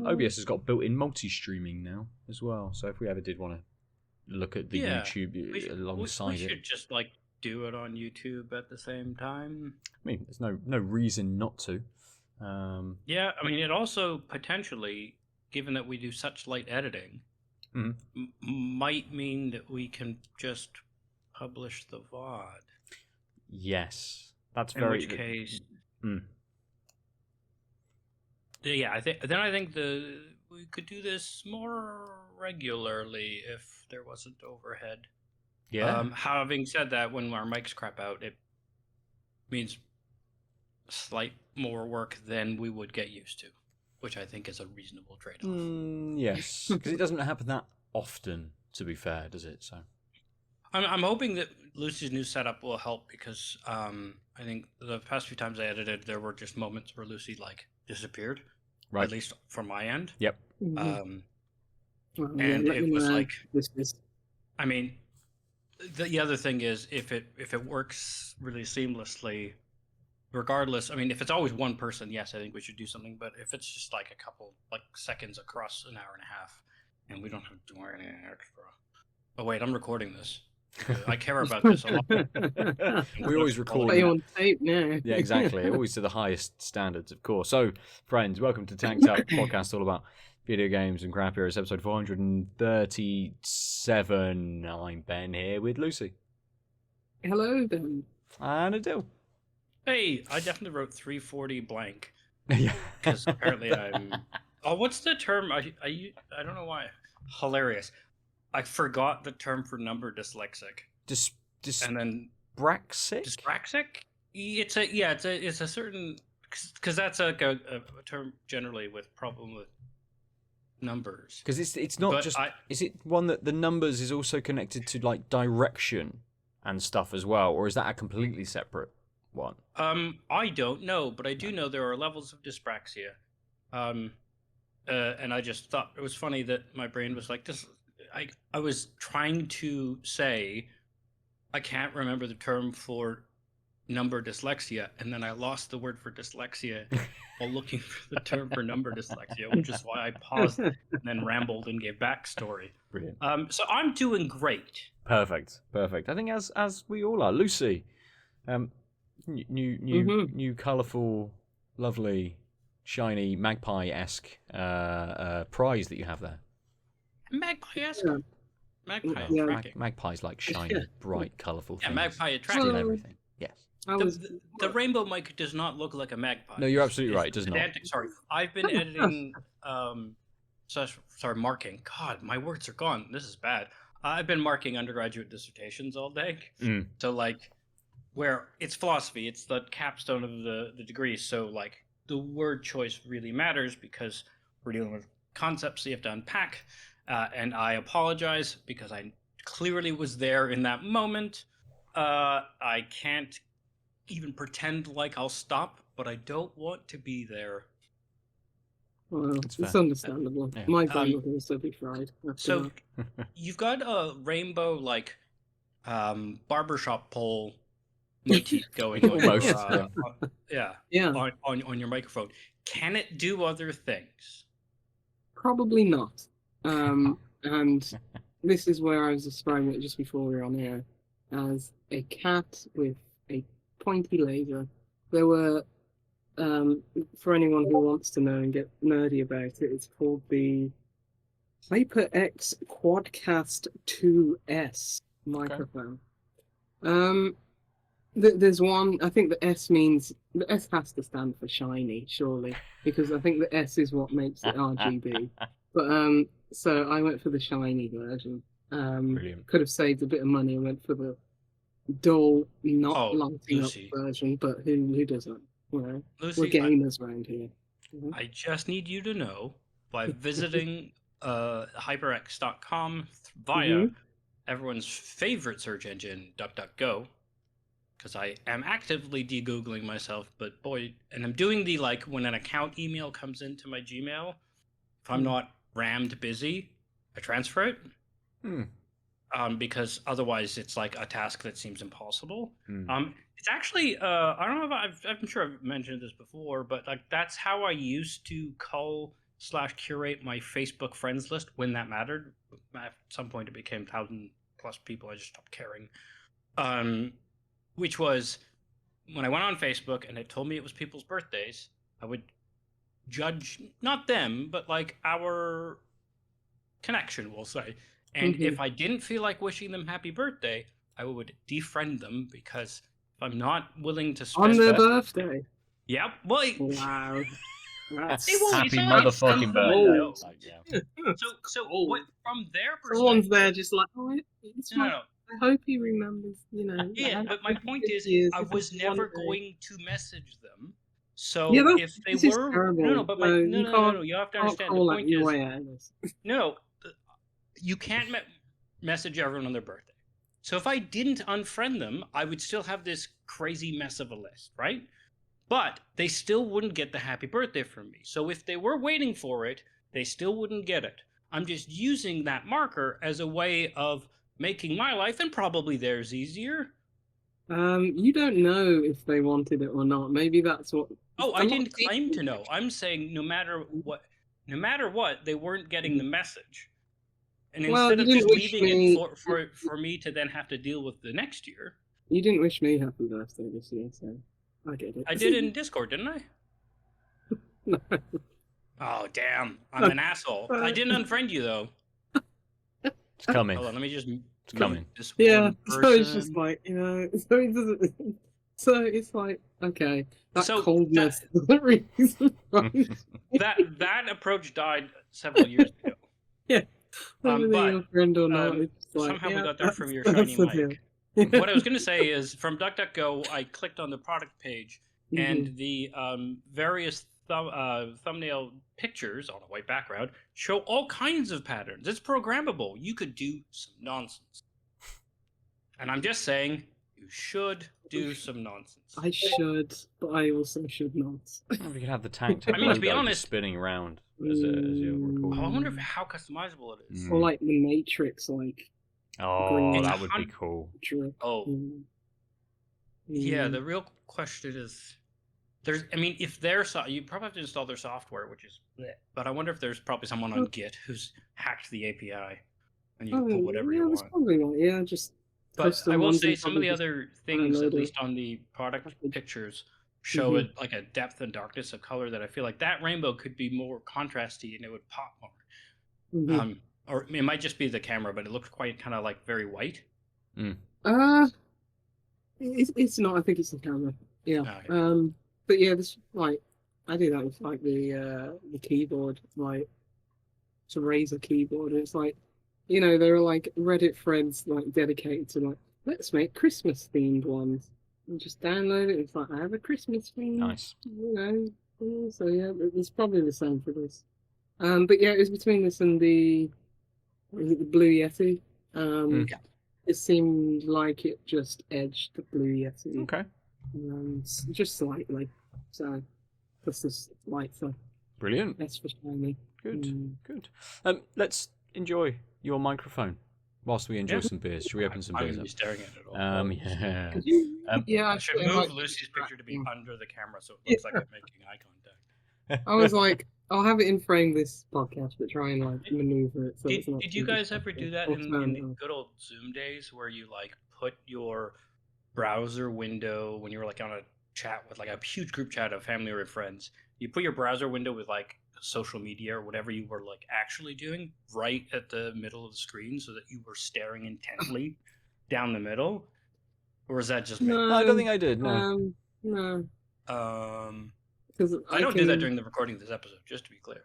OBS has got built-in multi-streaming now as well, so if we ever did want to look at the YouTube alongside we should just like do it on YouTube at the same time. I mean, there's no reason not to. Yeah, I mean, it also potentially, given that we do such light editing, might mean that we can just publish the VOD. Yes, that's in which case. Yeah, I think we could do this more regularly if there wasn't overhead. Yeah. Having said that, when our mics crap out, it means slight more work than we would get used to, which I think is a reasonable trade-off. Yes, because it doesn't happen that often, to be fair, does it? So I'm hoping that Lucy's new setup will help because I think the past few times I edited, there were just moments where Lucy like disappeared. Right. At least from my end. Yep. And it was like, I mean, the other thing is if it works really seamlessly, regardless. I mean, if it's always one person, yes, I think we should do something. But if it's just like a couple like seconds across an hour and a half, and we don't have to do anything extra. Oh wait, I'm recording this. I care about this a lot. We always record. Are you on tape now? Yeah, exactly. Always to the highest standards, of course. So, friends, welcome to Tanked Up Podcast, all about video games and crap heroes, episode 437. I'm Ben here with Lucy. Hello, Ben. And Aadil. Hey, I definitely wrote 340 blank. Yeah. Because apparently I'm. Oh, what's the term? I don't know why. Hilarious. I forgot the term for number dyslexic. And then dyspraxic? It's a certain because that's a term generally with problem with numbers. Because it's not just is it one that the numbers is also connected to like direction and stuff as well, or is that a completely separate one? I don't know, but I do know there are levels of dyspraxia. And I just thought it was funny that my brain was like this. I was trying to say I can't remember the term for number dyslexia, and then I lost the word for dyslexia while looking for the term for number dyslexia, which is why I paused and then rambled and gave backstory. Brilliant. So I'm doing great. Perfect. I think as we all are. Lucy, new colourful, lovely, shiny magpie-esque prize that you have there. Magpie-esque? Magpie. Yeah. Magpies like shiny, bright, colourful things. Yeah, magpie attractive. Steal everything. Yes. The rainbow mic does not look like a magpie. No, you're absolutely right. It does not. Sorry, I've been editing. Marking. God, my words are gone. This is bad. I've been marking undergraduate dissertations all day. So like, where it's philosophy, it's the capstone of the degree. So like, the word choice really matters because we're dealing with concepts, so you have to unpack. And I apologize because I clearly was there in that moment. I can't even pretend like I'll stop, but I don't want to be there. Well, it's understandable. Yeah. My brain will also be fried. So you've got a rainbow like barbershop pole motif going almost. on your microphone. Can it do other things? Probably not. And this is where I was describing it just before we were on air as a cat with a pointy laser. There were, for anyone who wants to know and get nerdy about it, it's called the HyperX Quadcast 2S microphone. Okay. There's one, I think the S has to stand for shiny, surely, because I think the S is what makes it RGB. But so I went for the shiny version. Brilliant. Could have saved a bit of money and went for the dull, not lighting up version, but who doesn't? You know, Lucy, we're gamers around here. I just need you to know by visiting hyperx.com via everyone's favorite search engine, DuckDuckGo, because I am actively de-Googling myself, but boy, and I'm doing the like when an account email comes into my Gmail, if I'm not rammed busy, I transfer it. because otherwise it's like a task that seems impossible. Mm. It's actually I don't know if I'm sure I've mentioned this before, but like that's how I used to cull/curate my Facebook friends list when that mattered. At some point, it became 1,000+ people. I just stopped caring. Which was when I went on Facebook and it told me it was people's birthdays, I would judge not them, but like our connection, we'll say. And if I didn't feel like wishing them happy birthday, I would defriend them because if I'm not willing to spend On their birthday. Yep. Well, Wow. That's Happy it's not like motherfucking some of them birthday. know. Like, yeah. So what, from their perspective? Someone's there just like, oh, it's No, my, no. I hope he remembers, you know. Yeah, like, but my point is, years, I this was is one never day. going to message them. So Yeah, if they this is were terrible. but my no, you have to understand. The point is, no, you can't message everyone on their birthday. So if I didn't unfriend them, I would still have this crazy mess of a list, right? But they still wouldn't get the happy birthday from me. So if they were waiting for it, they still wouldn't get it. I'm just using that marker as a way of making my life and probably theirs easier. You don't know if they wanted it or not. Maybe that's what. Oh, I didn't claim to know. I'm saying no matter what, they weren't getting the message. And instead of just leaving it for me to then have to deal with the next year. You didn't wish me happy birthday this year, so I get it. I did in Discord, didn't I? No. Oh, damn. I'm an asshole. I didn't unfriend you, though. It's coming. Hold on, let me just... It's coming. Yeah, so it's just like, you know, so it doesn't... So it's like, okay, that coldness doesn't really surprise that approach died several years ago. Yeah. Whether they're your friend or not, it's like, somehow we got there from your shiny mic. What I was going to say is, from DuckDuckGo, I clicked on the product page, and the various thumbnail pictures on a white background show all kinds of patterns. It's programmable. You could do some nonsense. And I'm just saying, you should do some nonsense. I should, but I also should not. We could have the tank I mean, to be honest, spinning around as you record. I wonder how customizable it is. Or like the Matrix, like. Oh, that would be cool. Oh. Yeah, the real question is, if you probably have to install their software, which is, but I wonder if there's probably someone on Git who's hacked the API, and you can put whatever you want. Probably not. Yeah, just. But I will say some of the other things, at least on the product pictures, show it like a depth and darkness of color that I feel like that rainbow could be more contrasty and it would pop more. Or it might just be the camera, but it looks quite kind of like very white. It's not. I think it's the camera. Yeah. Okay. But yeah, this like I do that with like the keyboard, like it's a Razer keyboard, and it's like, you know, there are like Reddit threads like dedicated to like, let's make Christmas themed ones. And just download it. It's like, I have a Christmas theme. Nice. You know. So yeah, it's probably the same for this. But yeah, it was between this and the Blue Yeti. It seemed like it just edged the Blue Yeti. Okay. Just slightly. So that's this lighter. Brilliant. That's for shiny. Good. Good. Let's enjoy your microphone whilst we enjoy some beers. Should we open some beers? I'm staring at it all. Yeah. I should move Lucy's picture to be under the camera so it looks like I'm making eye contact. I was like, I'll have it in frame this podcast, but try and like maneuver it. So did you guys ever do that in the good old Zoom days where you like put your browser window when you were like on a chat with like a huge group chat of family or friends? You put your browser window with like social media or whatever you were like actually doing right at the middle of the screen so that you were staring intently down the middle, or is that just me? No, I don't think I did. No. No. Because I don't do that during the recording of this episode, just to be clear.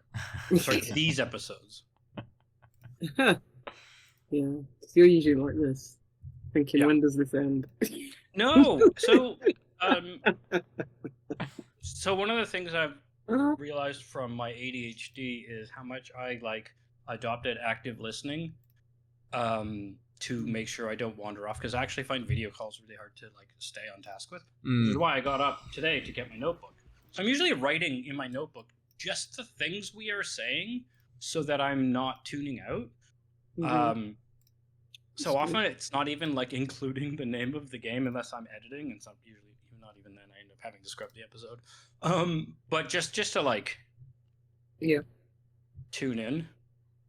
Sorry, these episodes. Yeah, you're usually like this, thinking, when does this end? No, so one of the things I've realized from my ADHD is how much I like adopted active listening to make sure I don't wander off, because I actually find video calls really hard to like stay on task with. Which is why I got up today to get my notebook. So I'm usually writing in my notebook just the things we are saying so that I'm not tuning out. so often it's not even like including the name of the game unless I'm editing, and some usually not even then I end up having to scrub the episode. But just to like, tune in.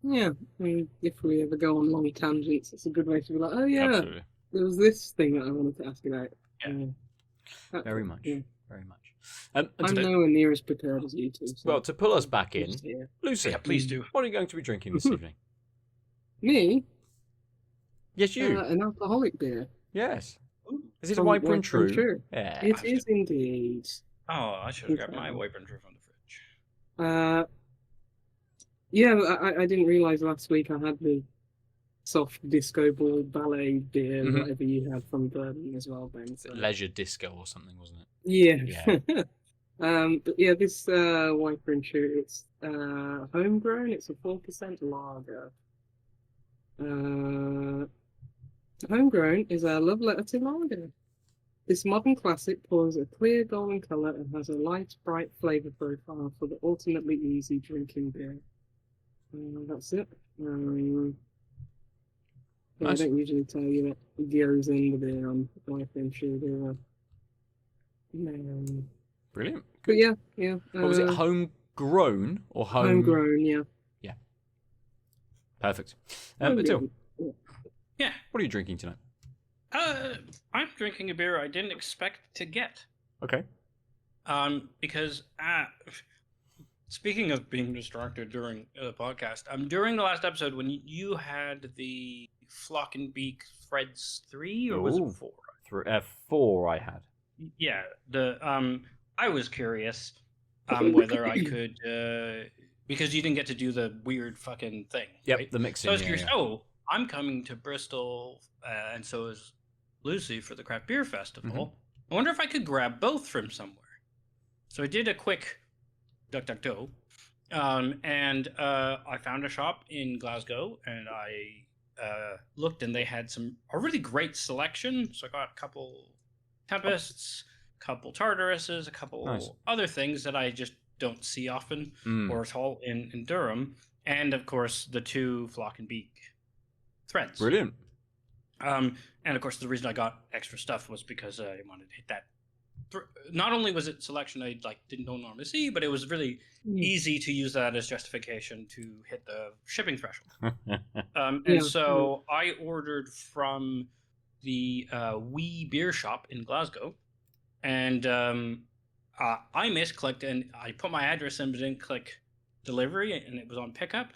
Yeah, I mean, if we ever go on long tangents, it's a good way to be like, oh yeah, Absolutely. there was this thing that I wanted to ask about. Yeah. Very much. Yeah. Very much. I'm nowhere near as prepared as you two. So well, to pull us back in, Lucy, Yeah, please do. what are you going to be drinking this evening? Me? Yes, you. An alcoholic beer. Yes. Is it a From Wiper and Wiper and True? True. Yeah. It is indeed. Oh, I should have grabbed my Wiper and True from the fridge. Yeah, I didn't realise last week I had the soft disco ball ballet beer, whatever you had from Burton as well, Ben. So. Leisure Disco or something, wasn't it? Yeah. But yeah, this Wiper and True, it's homegrown. It's a 4% lager. Homegrown is a love letter to lager. This modern classic pours a clear golden colour and has a light, bright flavour profile for the ultimately easy drinking beer. That's it. Nice. I don't usually tell you what goes in the beer on Wiper and True. Brilliant. But yeah. What was it, homegrown or home? Homegrown, yeah. Yeah. Perfect. Aadil, Yeah. what are you drinking tonight? I'm drinking a beer I didn't expect to get. Okay. Because speaking of being distracted during the podcast, during the last episode when you had the Flock and Beak Threads 3, or was it 4? 4 I had. Yeah, I was curious whether I could, because you didn't get to do the weird fucking thing. Yep, right? the mixing. So I was curious. Oh, I'm coming to Bristol, and so is Lucy for the Craft Beer Festival. I wonder if I could grab both from somewhere. So I did a quick DuckDuckGo, and I found a shop in Glasgow, and I looked, and they had a really great selection. So I got a couple Tempests, a couple Tartaruses, a couple other things that I just don't see often or at all in Durham, and of course the 2 Flock and Beak Threads. Brilliant. And of course the reason I got extra stuff was because I wanted to hit that. Not only was it selection I didn't normally see, but it was really easy to use that as justification to hit the shipping threshold. So I ordered from the Wee Beer Shop in Glasgow, and I misclicked, and I put my address in but didn't click delivery, and it was on pickup.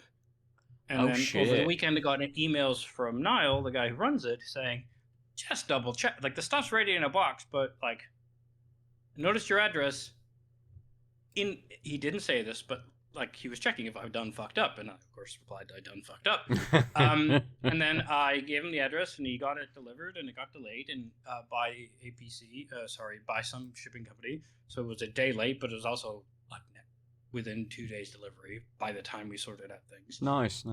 And over the weekend I got emails from Niall, the guy who runs it, saying, just double check, the stuff's ready in a box, but notice your address he didn't say this, but he was checking if I've done fucked up, and I of course replied I done fucked up. And then I gave him the address, and he got it delivered, and it got delayed, and by by some shipping company, so it was a day late, but it was also within 2 days delivery by the time we sorted out things. Nice.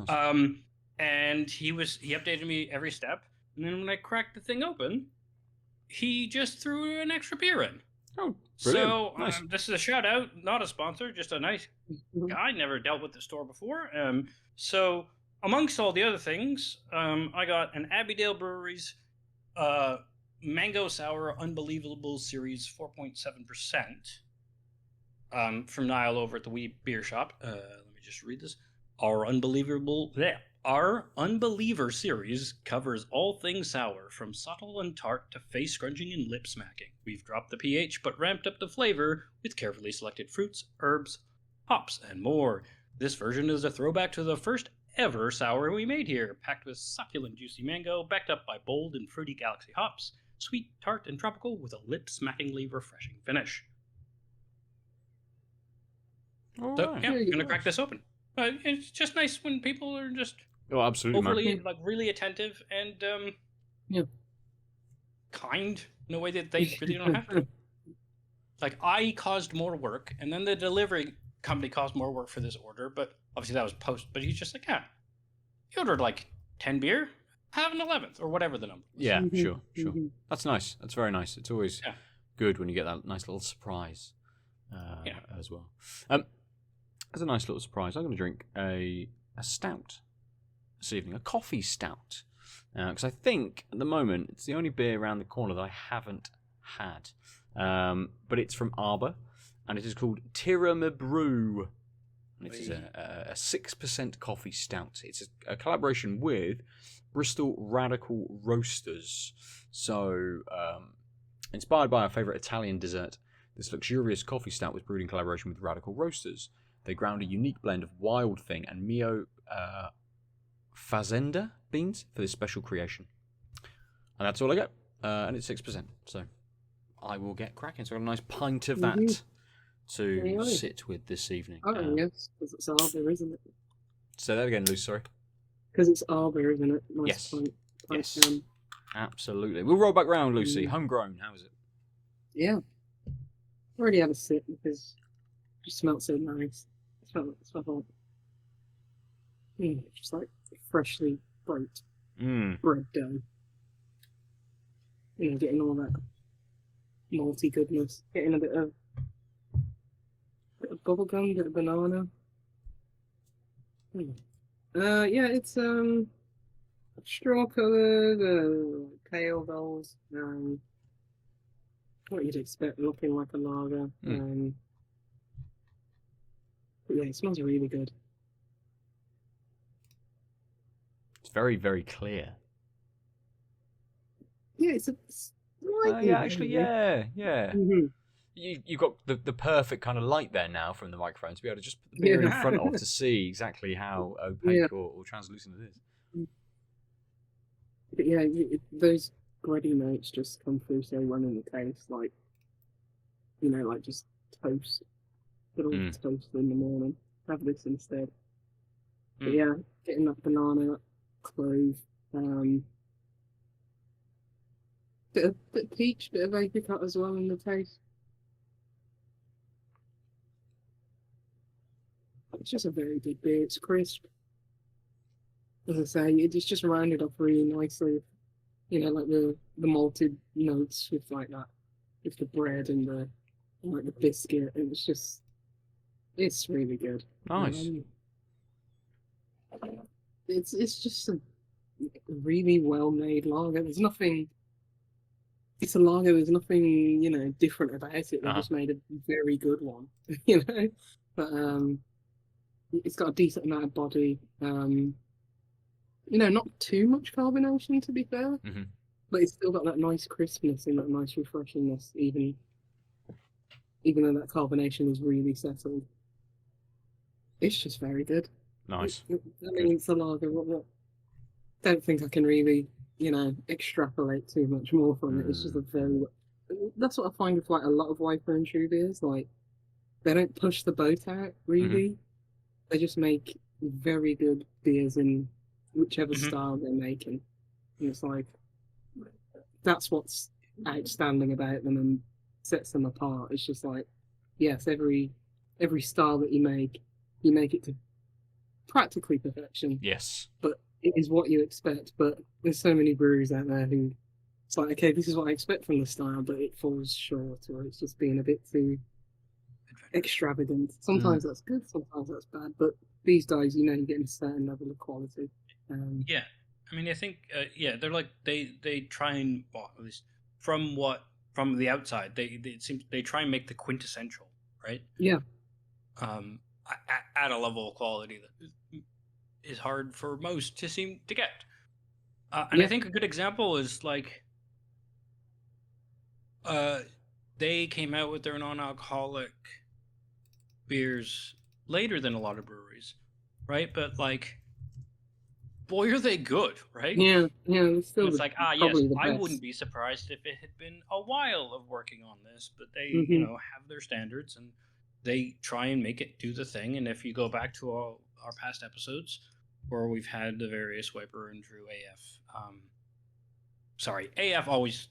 And he updated me every step, and then when I cracked the thing open, he just threw an extra beer in. Oh, brilliant. So nice. This is a shout out, not a sponsor, just a nice guy. Never dealt with the store before. So amongst all the other things, I got an Abbeydale Brewery's Mango Sour Unbelievable Series 4.7%. From Niall over at the Wee Beer Shop. Let me just read this. Our Unbeliever series covers all things sour, from subtle and tart to face scrunching and lip smacking. We've dropped the pH but ramped up the flavor with carefully selected fruits, herbs, hops, and more. This version is a throwback to the first ever sour we made here, packed with succulent juicy mango, backed up by bold and fruity Galaxy hops, sweet, tart, and tropical with a lip-smackingly refreshing finish. I'm going to crack this open. It's just nice when people are just overly, really attentive and kind in a way that they really don't have to. I caused more work, and then the delivery company caused more work for this order, but obviously that was post. But he's just you ordered 10 beer, have an 11th, or whatever the number was. Yeah, sure. That's nice. That's very nice. It's always good when you get that nice little surprise as well. As a nice little surprise, I'm going to drink a stout this evening, a coffee stout. Because I think at the moment it's the only beer around the corner that I haven't had. But it's from Arbor, and it is called Tiramibru. It is a 6% coffee stout. It's a collaboration with Bristol Radical Roasters. So, inspired by our favourite Italian dessert, this luxurious coffee stout was brewed in collaboration with Radical Roasters. They ground a unique blend of Wild Thing and Mio Fazenda beans for this special creation. And that's all I got. And it's 6%. So I will get cracking. So I've got a nice pint of that to sit with this evening. Oh, yes, because it's Arbor, isn't it? Say that again, Luce, sorry. Because it's Arbor, isn't it? Nice Yes. pint, Yes. down. Absolutely. We'll roll back round, Lucy. Homegrown, how is it? Yeah. Already had a sip because it just smelled so nice. It smelled like just like freshly baked bread dough. You know, getting all that malty goodness. Getting a bit of bubblegum, a bit of banana. Yeah, it's straw coloured, pale bells. What you'd expect, looking like a lager. But yeah, it smells really good. It's very, very clear. Yeah, it's a slightly yeah. Mm-hmm. You got the perfect kind of light there now from the microphone to be able to just put the beer in front of to see exactly how opaque or translucent it is. But yeah, those bready notes just come through so well in the taste, like, you know, like just toast. Good old toast in the morning. Have this instead. But yeah, getting that banana, that clove, bit of peach, bit of apricot as well in the taste. It's just a very good beer. It's crisp. As I say, it's just rounded off really nicely. You know, like the malted notes with like that, with the bread and the like the biscuit. It's really good. Nice. It's just a really well made lager. There's nothing. It's a lager. There's nothing, you know, different about it. They just made a very good one, you know. But it's got a decent amount of body. You know, not too much carbonation to be fair, but it's still got that nice crispness and that nice refreshingness, even though that carbonation is really settled. It's just very good. Nice. I mean, it's a lager. Don't think I can really, you know, extrapolate too much more from it. It's just a very. That's what I find with like a lot of Wiper and True beers. Like, they don't push the boat out really. They just make very good beers in whichever style they're making. And it's like that's what's outstanding about them and sets them apart. It's just like, yes, every style that you make it to practically perfection. Yes. But it is what you expect. But there's so many breweries out there who it's like, okay, this is what I expect from the style, but it falls short, or it's just being a bit too extravagant. Sometimes that's good, sometimes that's bad. But these days, you know, you're getting a certain level of quality. Yeah, I mean, I think they're like they try and, well, at least from the outside, they try and make the quintessential, right? Yeah. At a level of quality that is hard for most to seem to get. And I think a good example is like they came out with their non-alcoholic beers later than a lot of breweries, right? But like, boy, are they good, right? Yeah. It's still it's like, yes, I wouldn't be surprised if it had been a while of working on this, but they, you know, have their standards and they try and make it do the thing. And if you go back to all our past episodes where we've had the various Wiper and Drew AF, AF always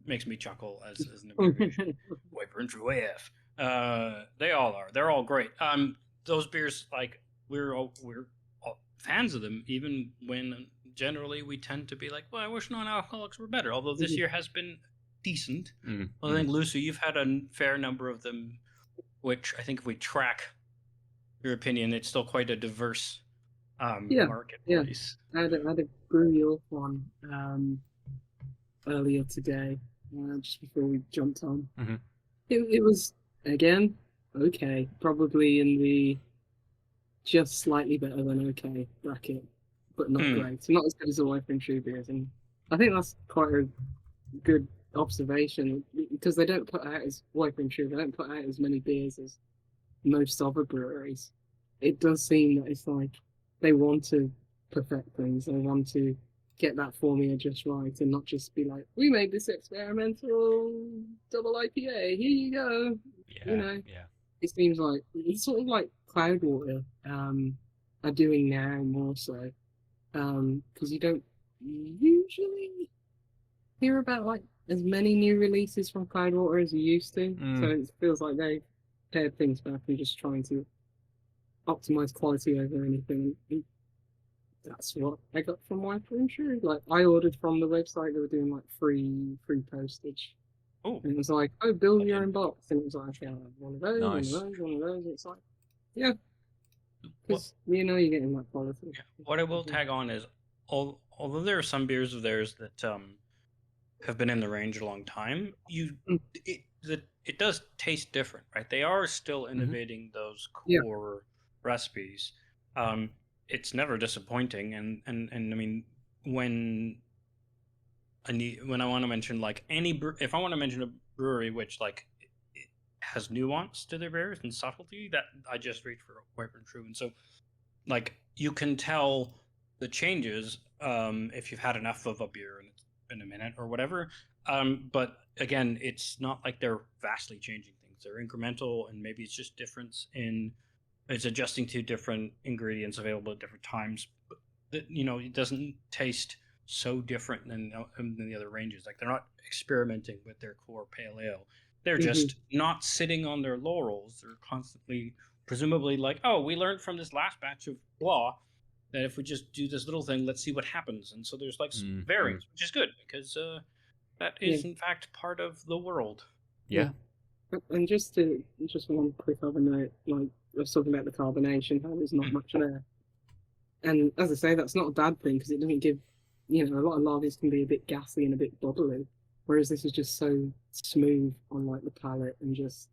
makes me chuckle as an abbreviation. Wiper and Drew AF. They all are. They're all great. Those beers, like, we're all fans of them, even when generally we tend to be like, well, I wish non-alcoholics were better. Although this year has been decent. I think, Lucy, you've had a fair number of them, which I think if we track your opinion, it's still quite a diverse Yeah, marketplace. I had a Brew York one earlier today, just before we jumped on. Mm-hmm. It was, again, okay. Probably in the just slightly better than okay bracket, but not great. So not as good as the Wiper and True beers. And I think that's quite a good observation, because they don't put out as Wiper and True, they don't put out as many beers as most other breweries. It does seem that it's like they want to perfect things. They want to get that formula just right and not just be like, we made this experimental double IPA, here you go. Yeah. It seems like it's sort of like Cloudwater are doing now more so, because you don't usually hear about like as many new releases from Cloudwater as you used to. So it feels like they pared things back and just trying to optimize quality over anything. That's what I got from Wiper and True. Like, I ordered from the website, they were doing like free postage. Oh, and it was like, oh, build your own box, and it was like, yeah, one of those, Nice. one of those. It's like, yeah, because you're getting that quality. What I will tag on is, although there are some beers of theirs that have been in the range a long time, it does taste different, right? They are still innovating those core recipes. It's never disappointing, and I mean, when I want to mention like if I want to mention a brewery which like it has nuance to their beers and subtlety, that I just reach for Wiper and True. And so like you can tell the changes if you've had enough of a beer and it's been a minute or whatever. But again, it's not like they're vastly changing things. They're incremental, and maybe it's just difference in it's adjusting to different ingredients available at different times. But it doesn't taste so different than the other ranges. Like, they're not experimenting with their core pale ale. They're just not sitting on their laurels. They're constantly, presumably, like, oh, we learned from this last batch of blah that if we just do this little thing, let's see what happens. And so there's like some variance, which is good, because that is in fact part of the world. Yeah. And just one quick other note, like I was talking about the carbonation, how there's not much there. And as I say, that's not a bad thing, because it doesn't give, a lot of lagers can be a bit gassy and a bit bubbly, whereas this is just so smooth on like the palate, and just,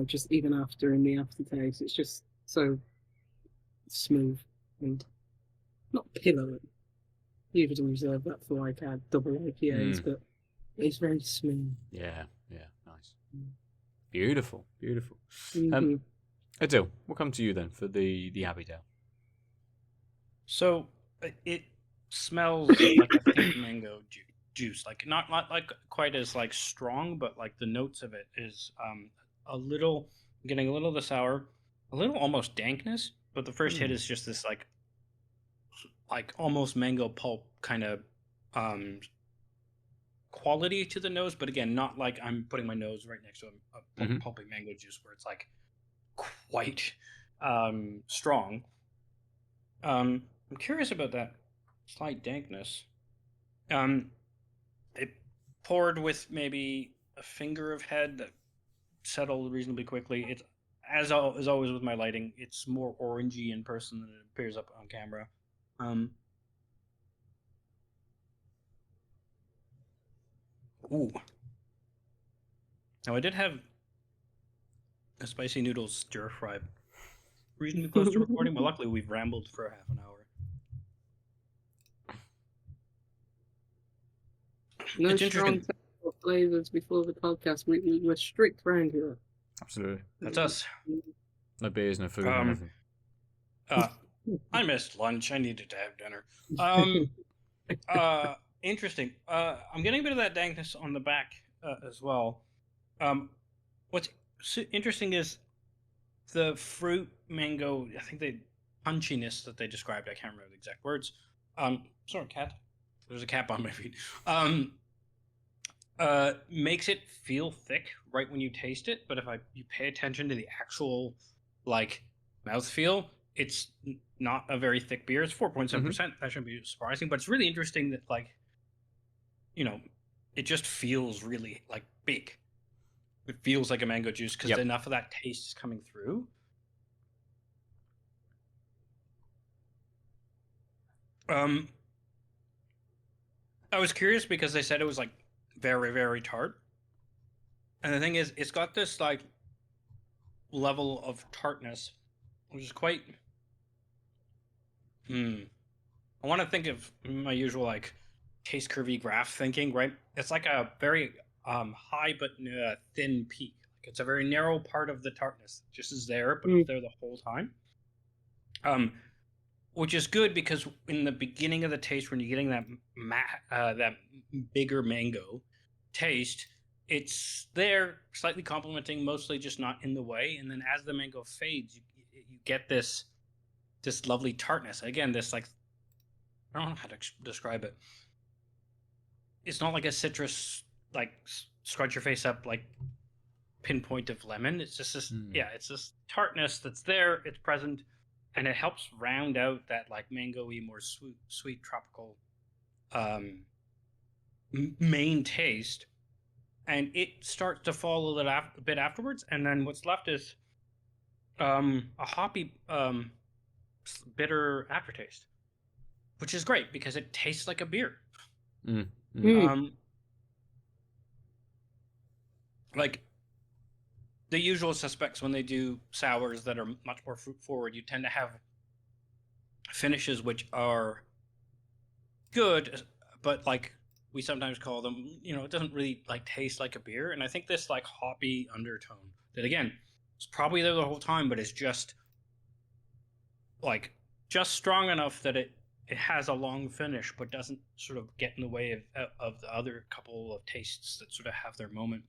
just even after in the aftertaste, it's just so smooth and not pillowy. Usually reserve that for like our double IPAs, but it's very smooth. Yeah, nice. Beautiful. Aadil, we'll come to you then for the Abbeydale. So it smells like a thick mango juice, like not like quite as like strong, but like the notes of it is getting a little of the sour, a little almost dankness, but the first hit is just this like almost mango pulp kind of quality to the nose, but again, not like I'm putting my nose right next to a pulpy mango juice where it's like quite strong. I'm curious about that slight dankness. It poured with maybe a finger of head that settled reasonably quickly. It's as always with my lighting, it's more orangey in person than it appears up on camera. Ooh. Now I did have a spicy noodles stir fry reasonably close to recording, but luckily we've rambled for a half an hour. No strong flavors before the podcast. We're strict around here. Absolutely. That's us. No beers, no food, no nothing. I missed lunch. I needed to have dinner. Interesting. I'm getting a bit of that dankness on the back as well. What's interesting is the fruit mango. I think the punchiness that they described. I can't remember the exact words. Sorry, cat. There's a cap on my feet. Makes it feel thick right when you taste it, but if you pay attention to the actual like mouthfeel, it's not a very thick beer. It's 4.7%. That shouldn't be surprising, but it's really interesting that like, it just feels really like big. It feels like a mango juice because enough of that taste is coming through. I was curious because they said it was like very, very tart. And the thing is, it's got this like level of tartness, which is quite. I want to think of my usual like taste curvy graph thinking, right? It's like a very high but thin peak. Like it's a very narrow part of the tartness, just is there, but it's there the whole time. Which is good because in the beginning of the taste, when you're getting that that bigger mango taste, it's there, slightly complementing, mostly just not in the way. And then as the mango fades, you get this lovely tartness. Again, this like, I don't know how to describe it. It's not like a citrus, like scrunch your face up, like pinpoint of lemon. It's just this, it's this tartness that's there. It's present, and it helps round out that like mango-y, more sweet tropical main taste. And it starts to fall a bit afterwards, and then what's left is a hoppy, bitter aftertaste, which is great because it tastes like a beer. Like the usual suspects when they do sours that are much more fruit forward, you tend to have finishes which are good, but like we sometimes call them, it doesn't really like taste like a beer. And I think this like hoppy undertone that again is probably there the whole time, but it's just like just strong enough that it has a long finish, but doesn't sort of get in the way of the other couple of tastes that sort of have their moment.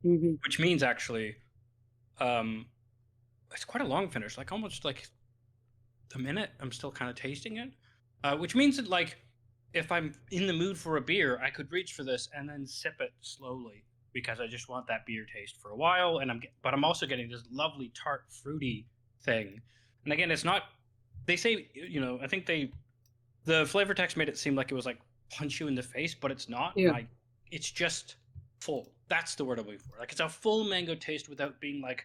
Which means actually, it's quite a long finish, like almost like a minute. I'm still kind of tasting it, which means that like if I'm in the mood for a beer, I could reach for this and then sip it slowly because I just want that beer taste for a while. And but I'm also getting this lovely tart, fruity thing. And again, it's not. They say, I think the flavor text made it seem like it was like punch you in the face, but it's not. Yeah. Like it's just full. That's the word I'm looking for. Like it's a full mango taste without being like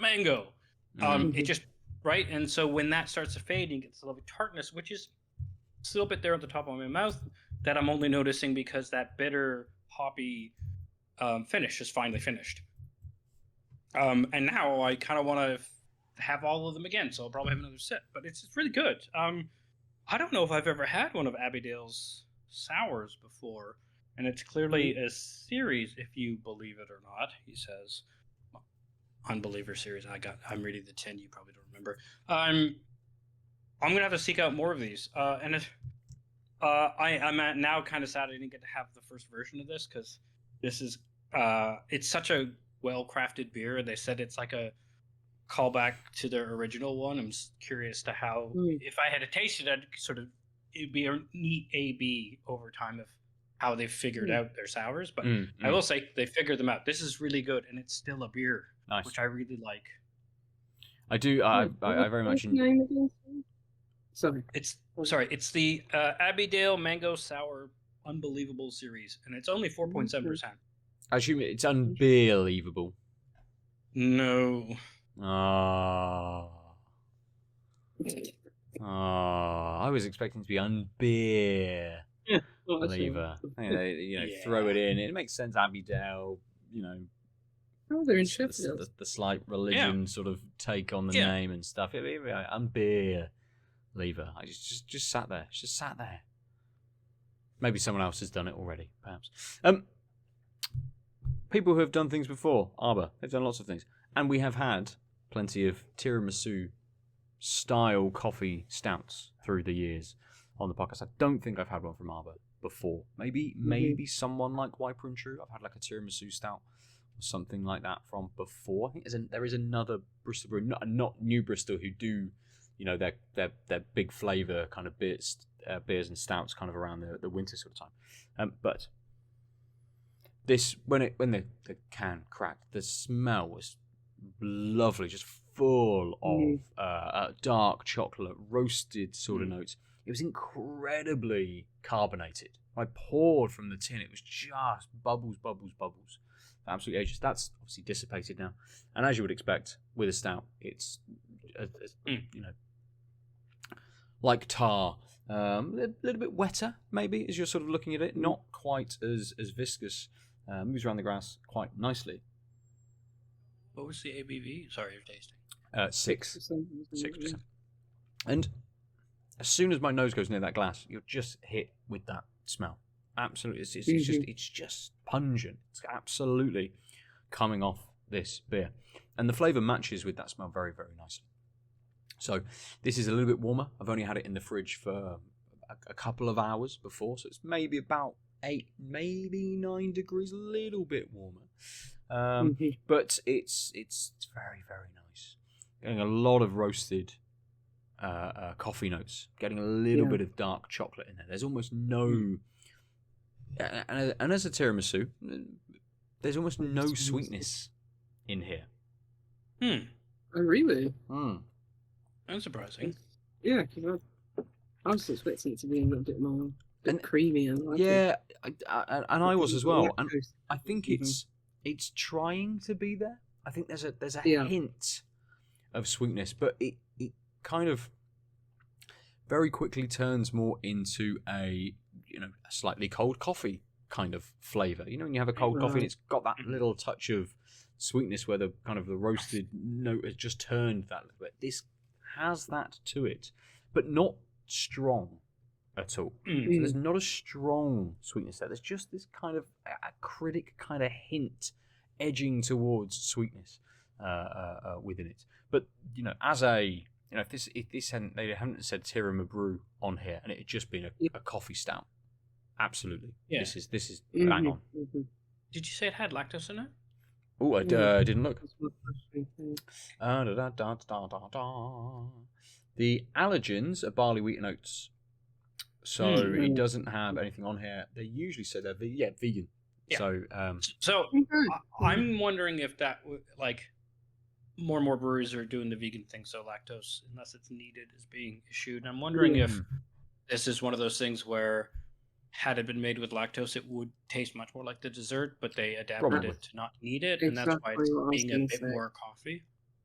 mango. It just right. And so when that starts to fade, you get this lovely tartness, which is still a bit there at the top of my mouth that I'm only noticing because that bitter hoppy finish is finally finished. And now I kind of want to have all of them again, so I'll probably have another sip. But it's really good. I don't know if I've ever had one of Abbeydale's sours before, and it's clearly a series, if you believe it or not. He says, Unbeliever series. I'm reading the tin. You probably don't remember. I'm gonna have to seek out more of these. And I'm now kind of sad I didn't get to have the first version of this because this is it's such a well-crafted beer. They said it's like a callback to their original one. I'm curious to how if I had to taste it, it'd be a neat A/B over time of how they figured out their sours. But I will say they figured them out. This is really good, and it's still a beer, which I really like. I do. I very much. Sorry. It's the Abbeydale Mango Sour Unbelievable series, and it's only 4.7%. I assume it's unbelievable. No. I was expecting to be unbeer. Yeah, believer. Throw it in. It makes sense. Abbeydale, Oh, they're in Sheffield. The slight religion sort of take on the name and stuff. Unbeer. Lever. I just sat there. It's just sat there. Maybe someone else has done it already, perhaps. People who have done things before, Arbor, they've done lots of things. And we have had plenty of tiramisu style coffee stouts through the years on the podcast. I don't think I've had one from Arbor before. Maybe someone like Wiper and True. I've had like a tiramisu stout or something like that from before. I think there is another Bristol brewery, not New Bristol, who do their big flavour kind of beers and stouts kind of around the winter sort of time. But this when the can cracked, the smell was lovely, just full of dark chocolate, roasted sort of notes. It was incredibly carbonated. I poured from the tin. It was just bubbles. Absolutely ages. That's obviously dissipated now. And as you would expect with a stout, it's like tar A little bit wetter, maybe, as you're sort of looking at it. Not quite as viscous. Moves around the glass quite nicely. What was the ABV? Sorry, you're tasting. 6%. And as soon as my nose goes near that glass, you're just hit with that smell. Absolutely, it's just pungent. It's absolutely coming off this beer, and the flavour matches with that smell very, very nicely. So this is a little bit warmer. I've only had it in the fridge for a couple of hours before, so it's maybe about 8, maybe 9 degrees, a little bit warmer. But it's very, very nice. Getting a lot of roasted coffee notes. Getting a little bit of dark chocolate in there. There's almost no... And as a tiramisu, there's almost no sweetness in here. Oh, really? That's surprising. Yeah, because I was expecting it to be a little bit more creamy. And I was as well. And I think it's trying to be there. I think there's a hint of sweetness, but it kind of very quickly turns more into a slightly cold coffee kind of flavour. When you have a cold coffee and it's got that little touch of sweetness where the kind of the roasted note has just turned that little bit. This has that to it, but not strong at all. So there's not a strong sweetness there. There's just this kind of acidic kind of hint edging towards sweetness within it. But as a if this hadn't, they hadn't said Tiramibru on here and it had just been a coffee stout, absolutely. Yeah. This is bang on. Did you say it had lactose in it? Oh, I didn't look. The allergens are barley, wheat, and oats. So it doesn't have anything on here. They usually say they're vegan. Yeah. So I'm wondering if that more and more breweries are doing the vegan thing. So lactose, unless it's needed, is being issued. And I'm wondering if this is one of those things where, had it been made with lactose, it would taste much more like the dessert, but they adapted it to not need it, and that's why it's being a bit more coffee.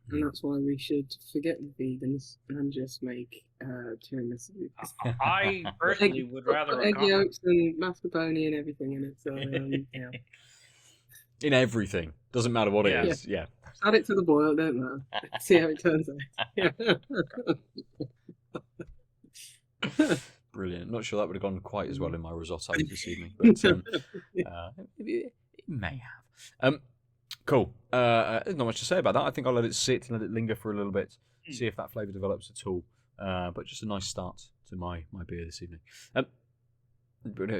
And that's why we should forget the vegans and just make tiramisu. I personally would rather egg yolks and mascarpone and everything in it. So in everything, doesn't matter what it is. Yeah. Add it to the boil, don't matter. See how it turns out. Brilliant. Not sure that would have gone quite as well in my risotto this evening, but it may have. Cool. There's not much to say about that. I think I'll let it sit and let it linger for a little bit, see if that flavour develops at all. But just a nice start to my beer this evening. But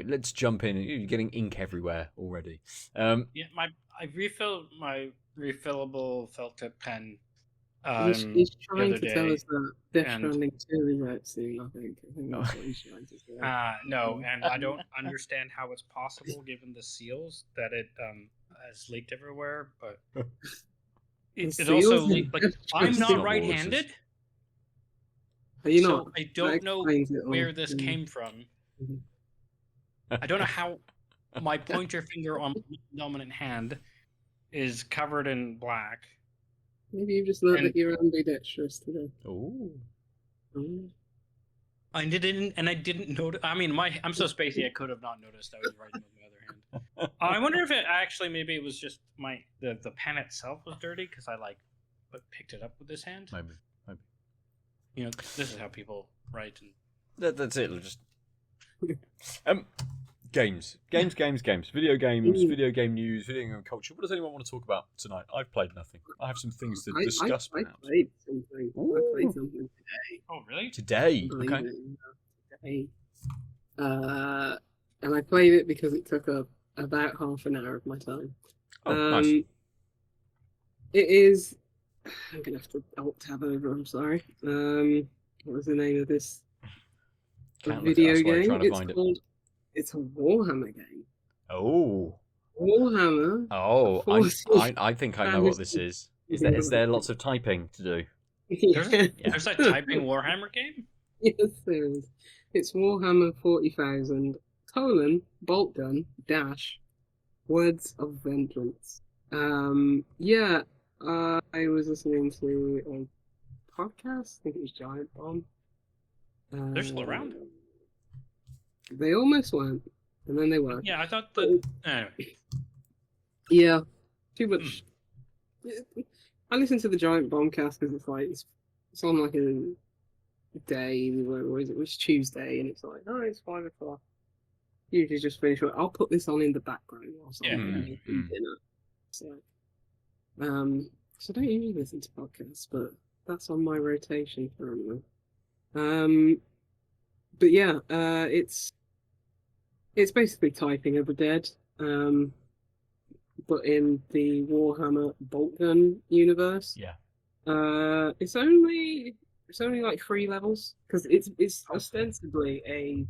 let's jump in. You're getting ink everywhere already. I refilled my refillable felt tip pen. He's trying to tell us that Death Stranding 2 is out soon, I think that's what he's trying to say. No, and I don't understand how it's possible given the seals that it has leaked everywhere, but it also leaked. I'm not right-handed. Are you not? I don't know where this came from. I don't know how my pointer finger on my dominant hand is covered in black. Maybe you just learned that you're ambidextrous today. Oh. I didn't notice. I mean, I'm so spacey. I could have not noticed I was writing with my other hand. I wonder if it actually maybe it was just the pen itself was dirty because I picked it up with this hand. Maybe. This is how people write. And that's it. Just games, video games, video game news, video game culture. What does anyone want to talk about tonight? I've played nothing. I have some things to discuss. I played something. I played something today. Oh, really? Today? Okay. Today. And I played it because it took about half an hour of my time. Oh, nice. It is. I'm gonna have to alt tab over. I'm sorry. What was the name of this video game? It's a Warhammer game. Oh. Warhammer. Oh, I think I know what this is. Is there lots of typing to do? There's a typing Warhammer game? Yes, there is. It's Warhammer 40,000, Boltgun, Words of Vengeance. I was listening to a podcast. I think it was Giant Bomb. They're still around? They almost weren't, and then they were. Yeah, I thought that. Anyway. Yeah, too much. I listen to the Giant Bombcast because it's like it's on like a day. Where is it? It's Tuesday, and it's like, oh, it's 5 o'clock. Usually just finish work. I'll put this on in the background whilst I'm making dinner. So, so I don't usually listen to podcasts, but that's on my rotation currently. But yeah, it's basically typing of the dead, but in the Warhammer Boltgun universe. Yeah. It's only like 3 levels because it's ostensibly a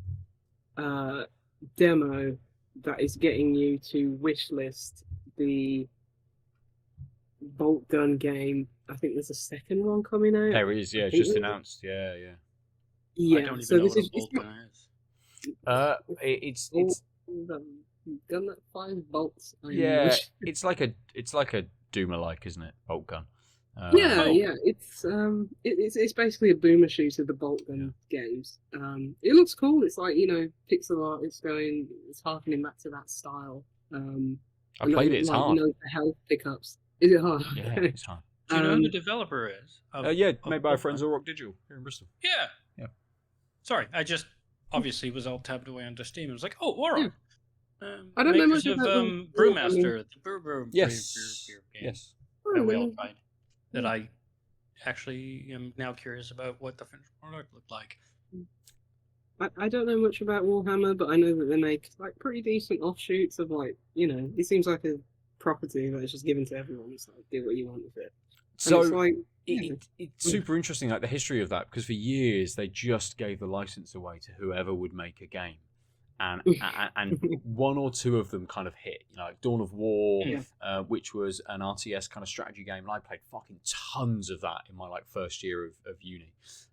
demo that is getting you to wishlist the Boltgun game. I think there's a second one coming out. There is, yeah, it's just announced. Yeah. Yeah. I don't even know what a Boltgun is. It's gun that fires bolts. it's like a Doom-alike, isn't it? Boltgun. Yeah. It's basically a boomer shooter, the Boltgun games. It looks cool. It's like, pixel art. It's harkening back to that style. I played it. It's hard. The health pickups. Is it hard? Yeah, it's hard. Do you know who the developer is? Made by Friends of Rock Digital here in Bristol. Yeah. Sorry, I just obviously was all tabbed away onto Steam. It was like, oh, Warhol. I don't know much about Brewmaster, the brew Yes. game Yes. that we all tried. That I actually am now curious about what the finished product looked like. I don't know much about Warhammer, but I know that they make like pretty decent offshoots of it seems like a property that is just given to everyone. It's like, do what you want with it. So it's like, it's super interesting, like the history of that, because for years they just gave the license away to whoever would make a game, and one or two of them kind of hit, like Dawn of War, which was an RTS kind of strategy game, and I played fucking tons of that in my first year of uni,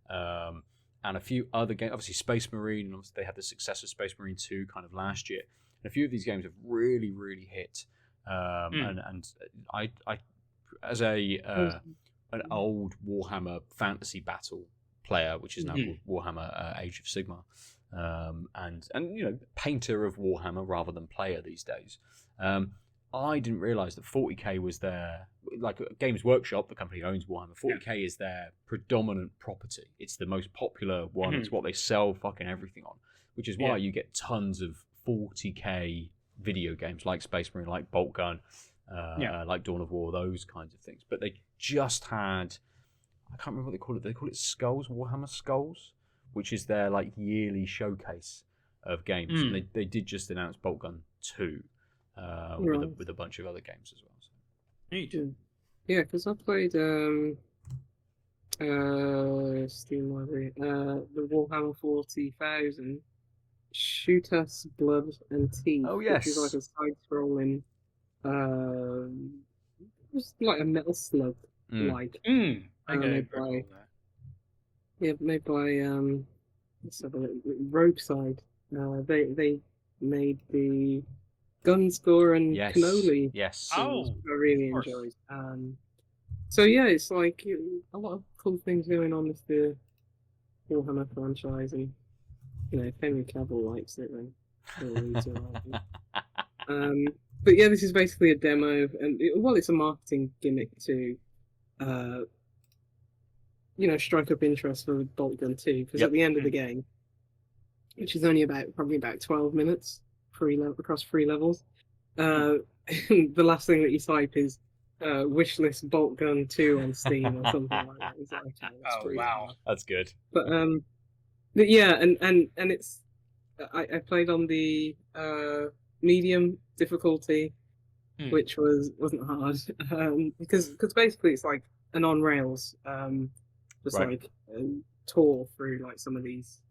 and a few other games, obviously Space Marine, and obviously they had the success of Space Marine 2 kind of last year, and a few of these games have really, really hit, and I as an old Warhammer fantasy battle player, which is now called Warhammer Age of Sigmar, and painter of Warhammer rather than player these days. I didn't realise that 40k was their, like Games Workshop, the company that owns Warhammer. 40k is their predominant property. It's the most popular one. It's what they sell fucking everything on, which is why you get tons of 40k video games like Space Marine, like Boltgun, like Dawn of War, those kinds of things. But they just had, I can't remember what they call it. They call it Skulls, Warhammer Skulls, which is their yearly showcase of games. And they did just announce Boltgun 2 with a bunch of other games as well. So. Neat. Yeah, because I played Steam Library, the Warhammer 40,000, Shoot Us, Blood and Teeth. Oh yes, which is like a side-scrolling, just like a Metal Slug, made by let's have a look, Rogueside. They made the Gunscore and Cannoli. Yes. I really enjoyed. So yeah, it's like a lot of cool things going on with the Warhammer franchise, and if Henry Cavill likes it, then he'll need to like it. But yeah, this is basically a demo, and it's a marketing gimmick to, strike up interest for Boltgun 2, because at the end of the game, which is only probably about 12 minutes, across 3 levels, the last thing that you type is wishlist Boltgun 2 on Steam or something like that. It's like, okay, that's pretty hard. That's good. But yeah, and it's I played on the medium difficulty, which wasn't hard, because basically it's like an on rails tour through like some of these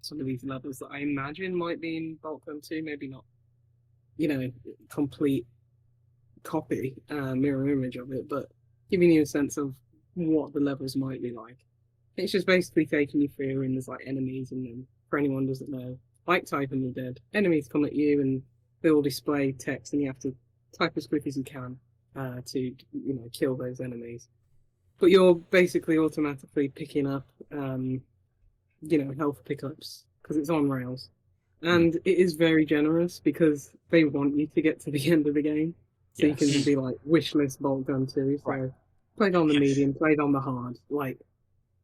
levels that I imagine might be in Boltgun 2, maybe not complete copy, mirror image of it, but giving you a sense of what the levels might be like. It's just basically taking you through, and there's like enemies, and then for anyone who doesn't know, like typing the dead, enemies come at you and they will display text, and you have to type as quick as you can to kill those enemies. But you're basically automatically picking up health pickups because it's on rails. And it is very generous because they want you to get to the end of the game. So you can Yes. be like, wishlist Boltgun 2. So Right. played on the Yes. medium, played on the hard. Like,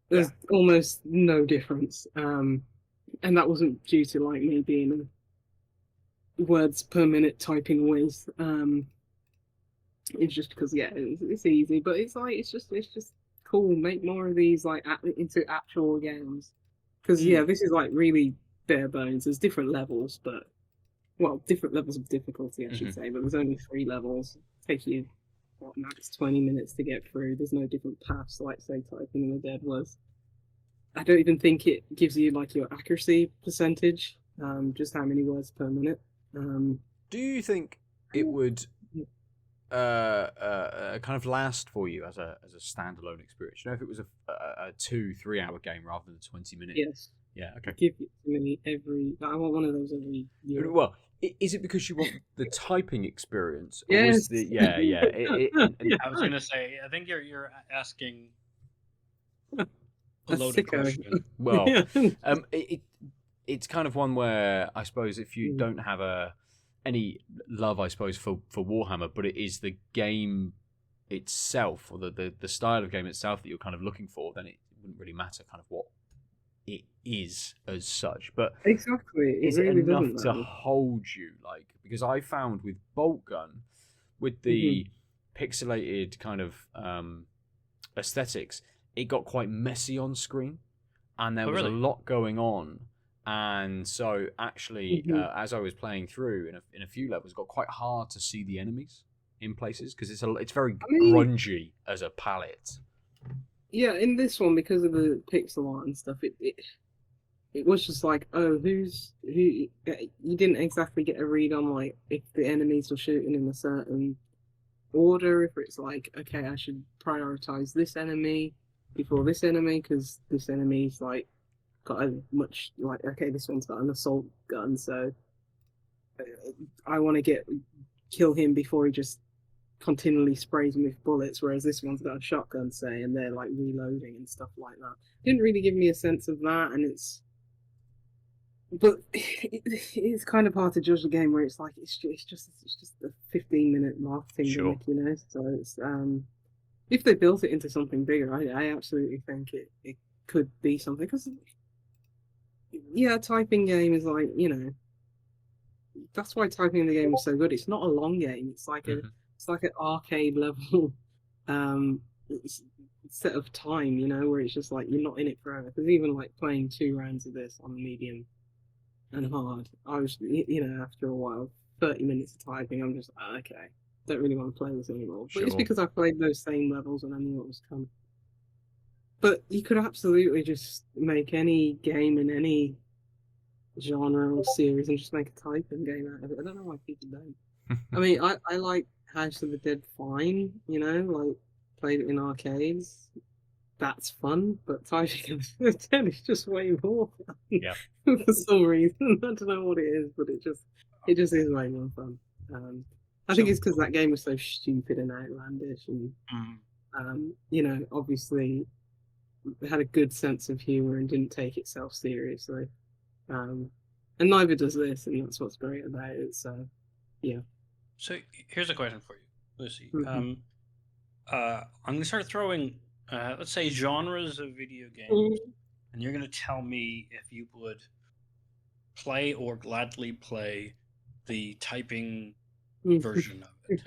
there's almost no difference. And that wasn't due to like me being a words per minute typing whiz. It's just because it's easy, but it's like it's just cool. Make more of these like into actual games. Because this is like really bare bones. There's different levels, but different levels of difficulty, I should say. But there's only 3 levels. Take you max 20 minutes to get through. There's no different paths like say typing in the Dead was. I don't even think it gives you like your accuracy percentage, just how many words per minute. Do you think it would kind of last for you as a standalone experience? You know, if it was a 2-3 hour game rather than 20 minutes. Yes. Yeah. Okay. Give it to me I want one of those every year. Well, is it because you want the typing experience? Or Yes. I was gonna say, I think you're asking a loaded question. Well, it's kind of one where I suppose if you don't have any love, I suppose, for Warhammer, but it is the game itself or the style of game itself that you're kind of looking for, then it wouldn't really matter kind of what it is as such. But exactly, is it enough to hold you? Like, because I found with Boltgun, with the pixelated kind of aesthetics, it got quite messy on screen, and there was a lot going on. And so, actually, as I was playing through in a few levels, it got quite hard to see the enemies in places because it's very grungy as a palette. Yeah, in this one, because of the pixel art and stuff, it was just like, oh, who? You didn't exactly get a read on like if the enemies were shooting in a certain order. If it's like, okay, I should prioritize this enemy before this enemy because this enemy's like got a much like okay, this one's got an assault gun, so I want to kill him before he just continually sprays me with bullets, whereas this one's got a shotgun, say, and they're like reloading and stuff like that. Didn't really give me a sense of that, and it's kind of hard to judge the game where it's like it's just a 15-minute marketing gimmick, you know. So it's if they built it into something bigger, I absolutely think it could be something because a typing game is like, you know, that's why typing in the game is so good. It's not a long game. It's like it's like an arcade level set of time, you know, where it's just like you're not in it forever. Because even like playing 2 rounds of this on medium and hard, I was, you know, after a while, 30 minutes of typing, I'm just like, okay, don't really want to play this anymore. But it's because I played those same levels and I knew what was coming. But you could absolutely just make any game in any genre or series and just make a typing game out of it. I don't know why people don't. I mean, I like House of the Dead fine, you know, like played it in arcades. That's fun, but typing the Dead is just way more fun. Yeah. For some reason. I don't know what it is, but it just is way more fun. I think it's because that game was so stupid and outlandish and you know, obviously had a good sense of humor and didn't take itself seriously. And neither does this, and that's what's great about it. So, yeah. So here's a question for you, Lucy. I'm gonna start throwing, let's say, genres of video games, and you're gonna tell me if you would play or gladly play the typing version of it.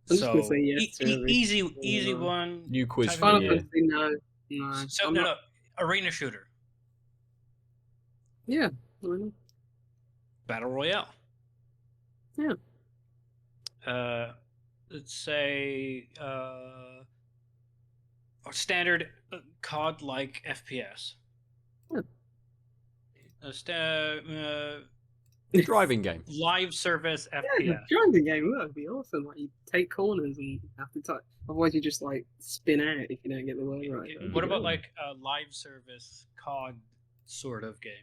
I'm just gonna say yes to easy one. New quiz for you. No. So no, arena shooter. Yeah. Battle Royale. Yeah. Let's say standard COD-like FPS. Driving game. Live service FPS. Yeah, driving game would be awesome. Like you take corners and you have to touch. Otherwise, you just like spin out if you don't get the word right. What about like a live service COD sort of game?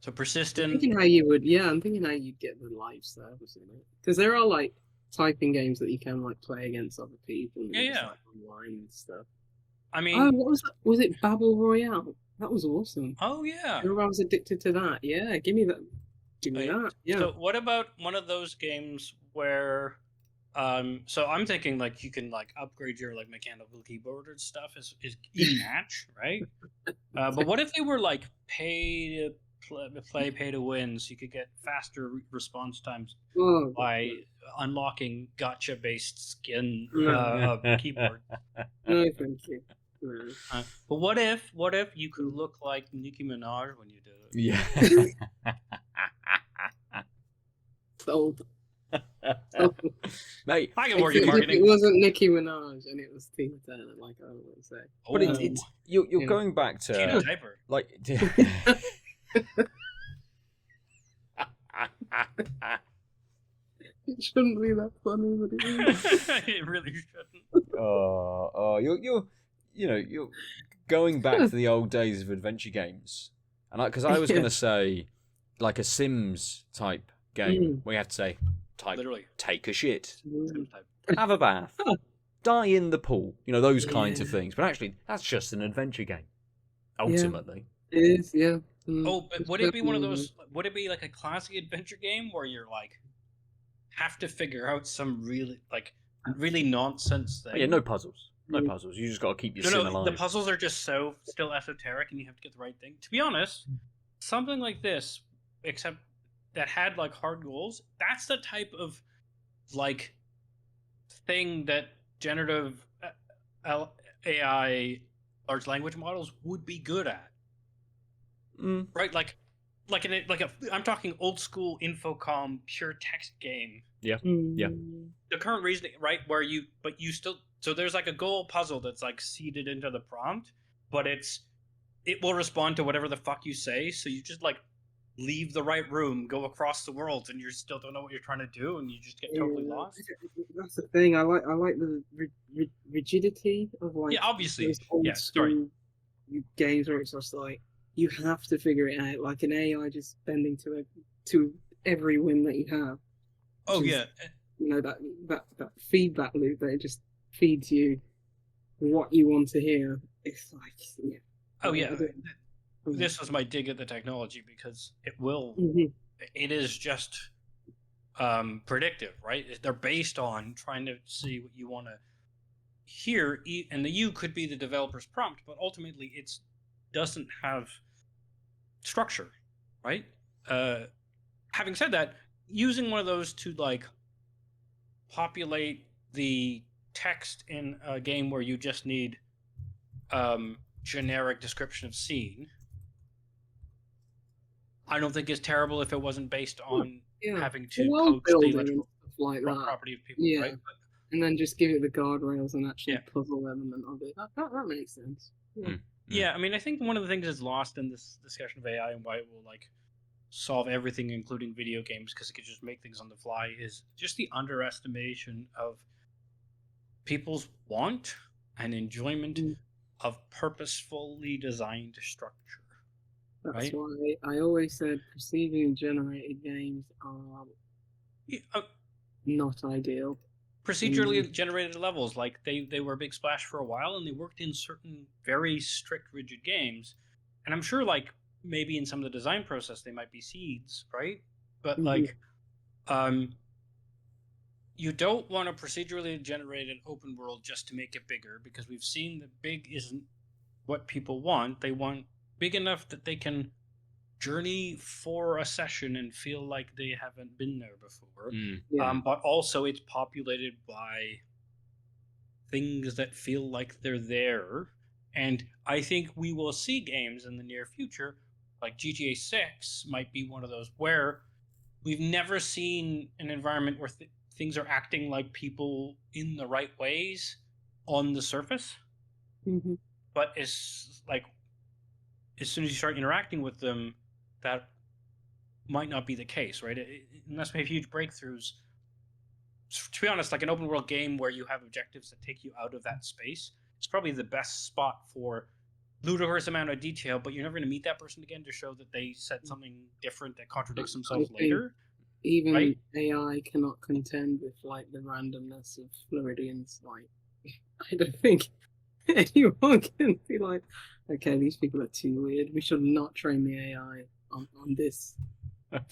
So persistent. I'm thinking how you'd get the live service in it, because there are like typing games that you can like play against other people. And yeah. like, online and stuff. I mean, what was that? Was it Battle Royale? That was awesome. Oh yeah. I was addicted to that. Yeah, give me that. Give me Right. that. Yeah. So what about one of those games where so I'm thinking like you can like upgrade your like mechanical keyboard and stuff is e-match, right? But what if they were like pay to play, pay to win, so you could get faster response times Oh, by unlocking gotcha based skin keyboard? no, thank you. No. But what if you could look like Nicki Minaj when you did it? Yeah. Sold. Mate, I can work in Except if marketing. it wasn't Nicki Minaj and it was Tina Turner, like I always say. but it's you're Yeah. going back to Tina Diaper. like. It shouldn't be that funny, but it is. It really shouldn't. You're going back to the old days of adventure games, and because I was Yeah. going to say like a Sims type game where you have to say type, Literally. take a shit, Mm. have a bath, die in the pool, those kinds of Yeah. things. But actually, that's just an adventure game. Ultimately, It is, yeah. Oh, but It's would it be one of definitely- those? Would it be like a classic adventure game where you're like have to figure out some really nonsense thing? But yeah, no puzzles, no Mm. puzzles. You just got to keep your No, sim no, alive. the puzzles are just so still esoteric, and you have to get the right thing. To be honest, something like this, except that had like hard goals, that's the type of like thing that generative AI large language models would be good at, Mm. right? I'm talking old school Infocom pure text game. Yeah. The current reasoning, right, where you still, so there's like a goal puzzle that's like seeded into the prompt, but it will respond to whatever the fuck you say, so you just like leave the right room, go across the world, and you still don't know what you're trying to do, and you just get totally Yeah, lost. That's the thing. I like the rigidity of like Yeah, obviously. those old Yeah, sorry. school games where it's just like you have to figure it out, like an AI just bending to every whim that you have. Oh Which is, yeah, that feedback loop that it just feeds you what you want to hear. It's like yeah. oh I yeah. don't- This was my dig at the technology because it will. Mhm. It is just predictive, right? They're based on trying to see what you want to hear, and the U could be the developer's prompt, but ultimately it doesn't have structure, right? Having said that, using one of those to like populate the text in a game where you just need generic description of scene, I don't think is terrible if it wasn't based on Yeah. having to World coach the building and electrical stuff like that. property of people, Yeah. right? And then just give it the guardrails and actually Yeah. puzzle element of it. That makes sense. Yeah. Yeah, I mean, I think one of the things that's lost in this discussion of AI and why it will like solve everything, including video games, because it could just make things on the fly, is just the underestimation of people's want and enjoyment of purposefully designed structure. That's Right? why I always said procedurally generated games are not ideal. Procedurally generated levels, like they were a big splash for a while, and they worked in certain very strict, rigid games. And I'm sure, like maybe in some of the design process, they might be seeds, right? But like, you don't want a procedurally generated open world just to make it bigger, because we've seen that big isn't what people want. They want big enough that they can journey for a session and feel like they haven't been there before. Yeah. But also it's populated by things that feel like they're there. And I think we will see games in the near future, like GTA 6 might be one of those, where we've never seen an environment where things are acting like people in the right ways on the surface. But it's like, as soon as you start interacting with them, that might not be the case, right? Unless we have huge breakthroughs. To be honest, like an open world game where you have objectives that take you out of that space, it's probably the best spot for ludicrous amount of detail, but you're never going to meet that person again to show that they said something different that contradicts themselves later. Even right? AI cannot contend with like the randomness of Floridians. Like, I don't think anyone can be like, okay, these people are too weird. We should not train the AI on this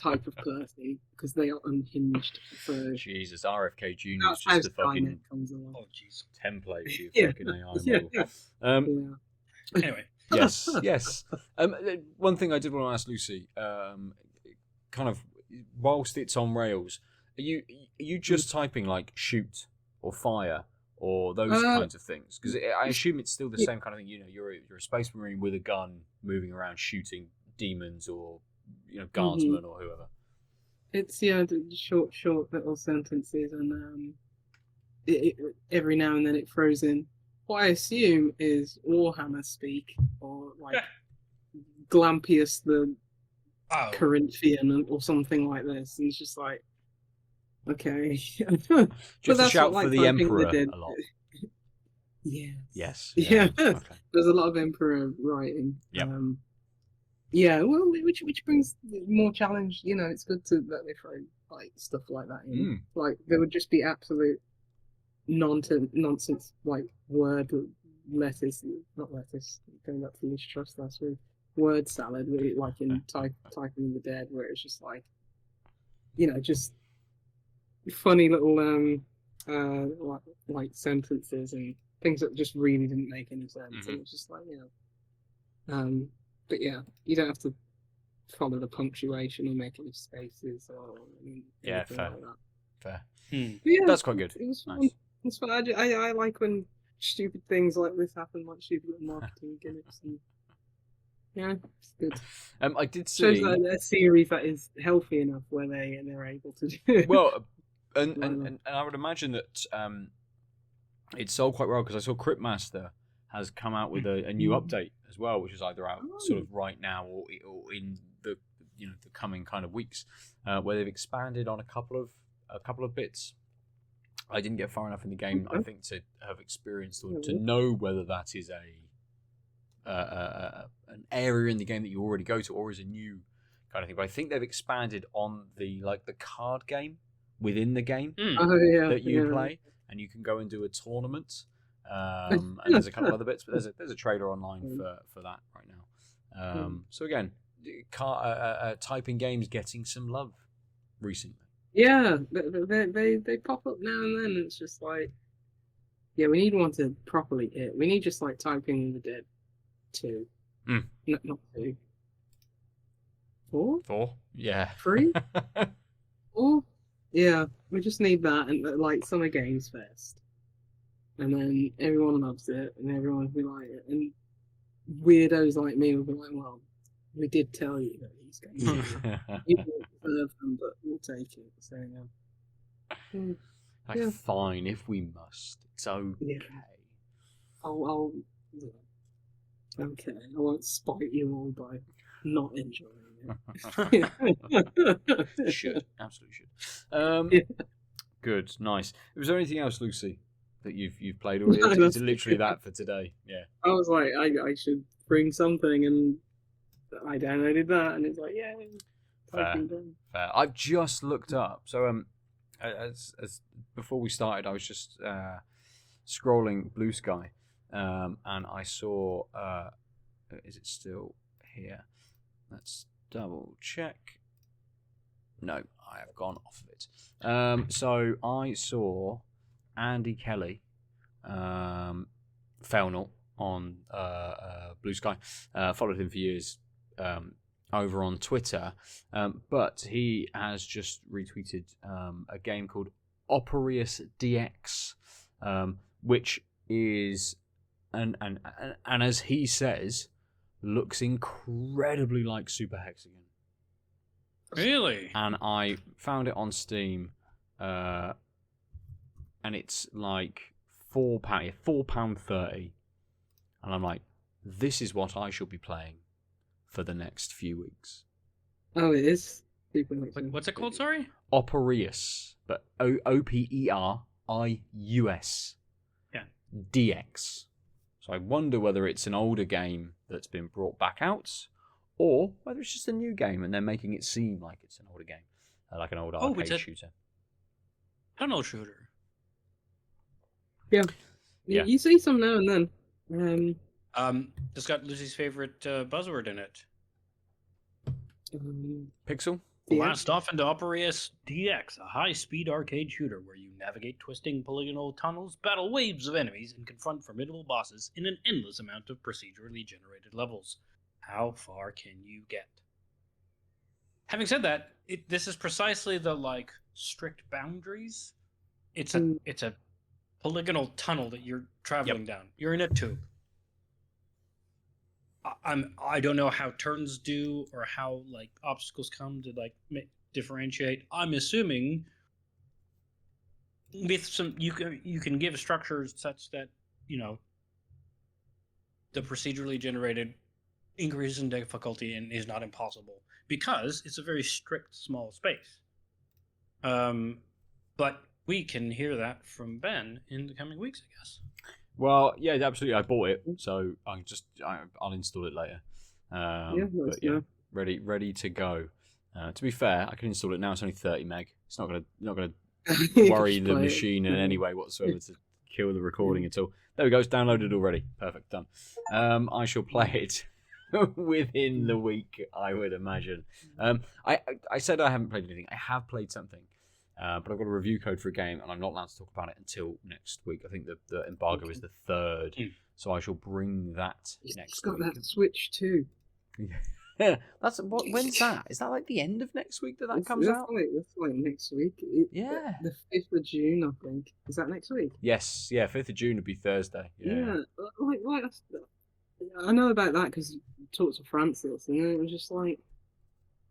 type of person because they are unhinged. So Jesus, RFK Jr. is that's how just the Skynet fucking comes along. Oh jeez. template for your Yeah. fucking AI Yeah. model. Yeah. Anyway, Yes. One thing I did want to ask Lucy, kind of whilst it's on Rails, are you just typing like shoot or fire or those kinds of things? Because I assume it's still the same kind of thing. You know, you're a space marine with a gun, moving around shooting demons or guardsmen or whoever. It's the short little sentences, and every now and then it throws in what I assume is Warhammer speak, or like Glampius the Corinthian or something like this. And it's just like, okay. Just a shout for the Emperor a lot. Yes. Yeah. Okay. There's a lot of Emperor writing. Yep. Yeah, well, which brings more challenge. It's good that they throw like stuff like that in. Like there would just be absolute nonsense like word lettuce, not lettuce. Going back to the trust last week, word salad, really, like in Typing the Dead, where it's just like, just funny little like sentences and things that just really didn't make any sense. And it's just like, but yeah, you don't have to follow the punctuation or make any spaces or anything fair. like that. Fair. Yeah, that's quite good. It was fun. Nice. It's fun. I like when stupid things like this happen, like stupid little marketing gimmicks, and yeah, it's good. I did see shows that a series that is healthy enough where they're able to do it. Well, and I would imagine that it sold quite well because I saw Cryptmaster has come out with a new update as well, which is either out sort of right now or in the the coming kind of weeks, where they've expanded on a couple of bits. I didn't get far enough in the game, I think, to have experienced or to know whether that is an area in the game that you already go to or is a new kind of thing. But I think they've expanded on the card game within the game that you play, and you can go and do a tournament. And there's a couple of other bits, but there's a trailer online for that right now. So again, typing games getting some love recently. Yeah, they pop up now and then. It's just like, yeah, we need one to properly hit. We need just like Typing the Dead 2. Not 2. 4? 4? Yeah. 3? 4? Yeah, we just need that and like Summer Games Fest. And then everyone loves it and everyone will be like it. And weirdos like me will be like, well, we did tell you that these games you don't deserve them, but we'll take it. So yeah. Fine, if we must. It's okay. Yeah. I'll okay. I won't spite you all by not enjoying it. Should. Absolutely should. Good, nice. Was there anything else, Lucy, that you've played, or is it literally that for today? Yeah. I was like, I should bring something, and I downloaded that, and it's like, yeah. Fair. I've just looked up. So as before we started, I was just scrolling Bluesky, and I saw. Is it still here? Let's double check. No, I have gone off of it. So I saw Andy Kelly, Felnal on Bluesky. Followed him for years over on Twitter, but he has just retweeted a game called Operius DX, which is and as he says, looks incredibly like Super Hexagon. Really? And I found it on Steam, and it's like £4.30, and I'm like, this is what I should be playing for the next few weeks. Oh, it is. What's it called? Sorry. Operius, but Operius. Yeah. DX. So I wonder whether it's an older game that's been brought back out, or whether it's just a new game and they're making it seem like it's an older game, like an old arcade shooter. Tunnel shooter. Yeah. You see some now and then. It's got Lucy's favorite buzzword in it. Pixel? Blast off into Operius DX, a high-speed arcade shooter where you navigate twisting polygonal tunnels, battle waves of enemies, and confront formidable bosses in an endless amount of procedurally generated levels. How far can you get? Having said that, this is precisely the strict boundaries. It's a polygonal tunnel that you're traveling down. You're in a tube. I don't know how turns do or how obstacles come to differentiate. I'm assuming with some you can give structures such that the procedurally generated increases in difficulty and is not impossible because it's a very strict small space. But we can hear that from Ben in the coming weeks, I guess. Well, yeah, absolutely. I bought it, so I'll install it later. Ready to go. To be fair, I can install it now. It's only 30 meg. It's not gonna worry the machine in any way whatsoever to kill the recording at all. There we go. It's downloaded already. Perfect, done. I shall play it within the week, I would imagine. I said I haven't played anything. I have played something. But I've got a review code for a game, and I'm not allowed to talk about it until next week. I think the embargo is the 3rd, so I shall bring that next week. It's got that Switch too. Yeah, when's that? Is that the end of next week that comes out? That's next week. Yeah, the 5th of June, I think. Is that next week? Yes, yeah, 5th of June would be Thursday. Yeah. I know about that because I talked to Francis, and it was just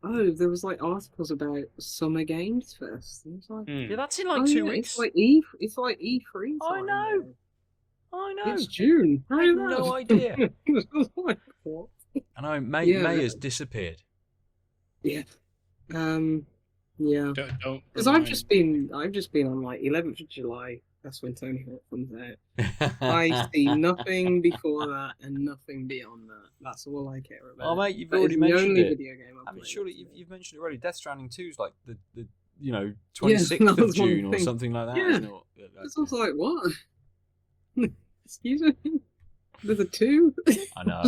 oh, there was articles about Summer Games Fest. And yeah, that's in 2 weeks. It's like E3. I know. It's June. I had no idea. What? I know. May has disappeared. Yeah. Yeah. Don't. Because I've just been on 11th of July. That's when Tony Hawk comes out. I see nothing before that and nothing beyond that. That's all I care about. Oh mate, you've already mentioned it. Video game surely you've mentioned it already. Death Stranding 2 is the 26th of June or something like that. Yeah. Isn't it? I was like, what? Excuse me? There's a 2? I know.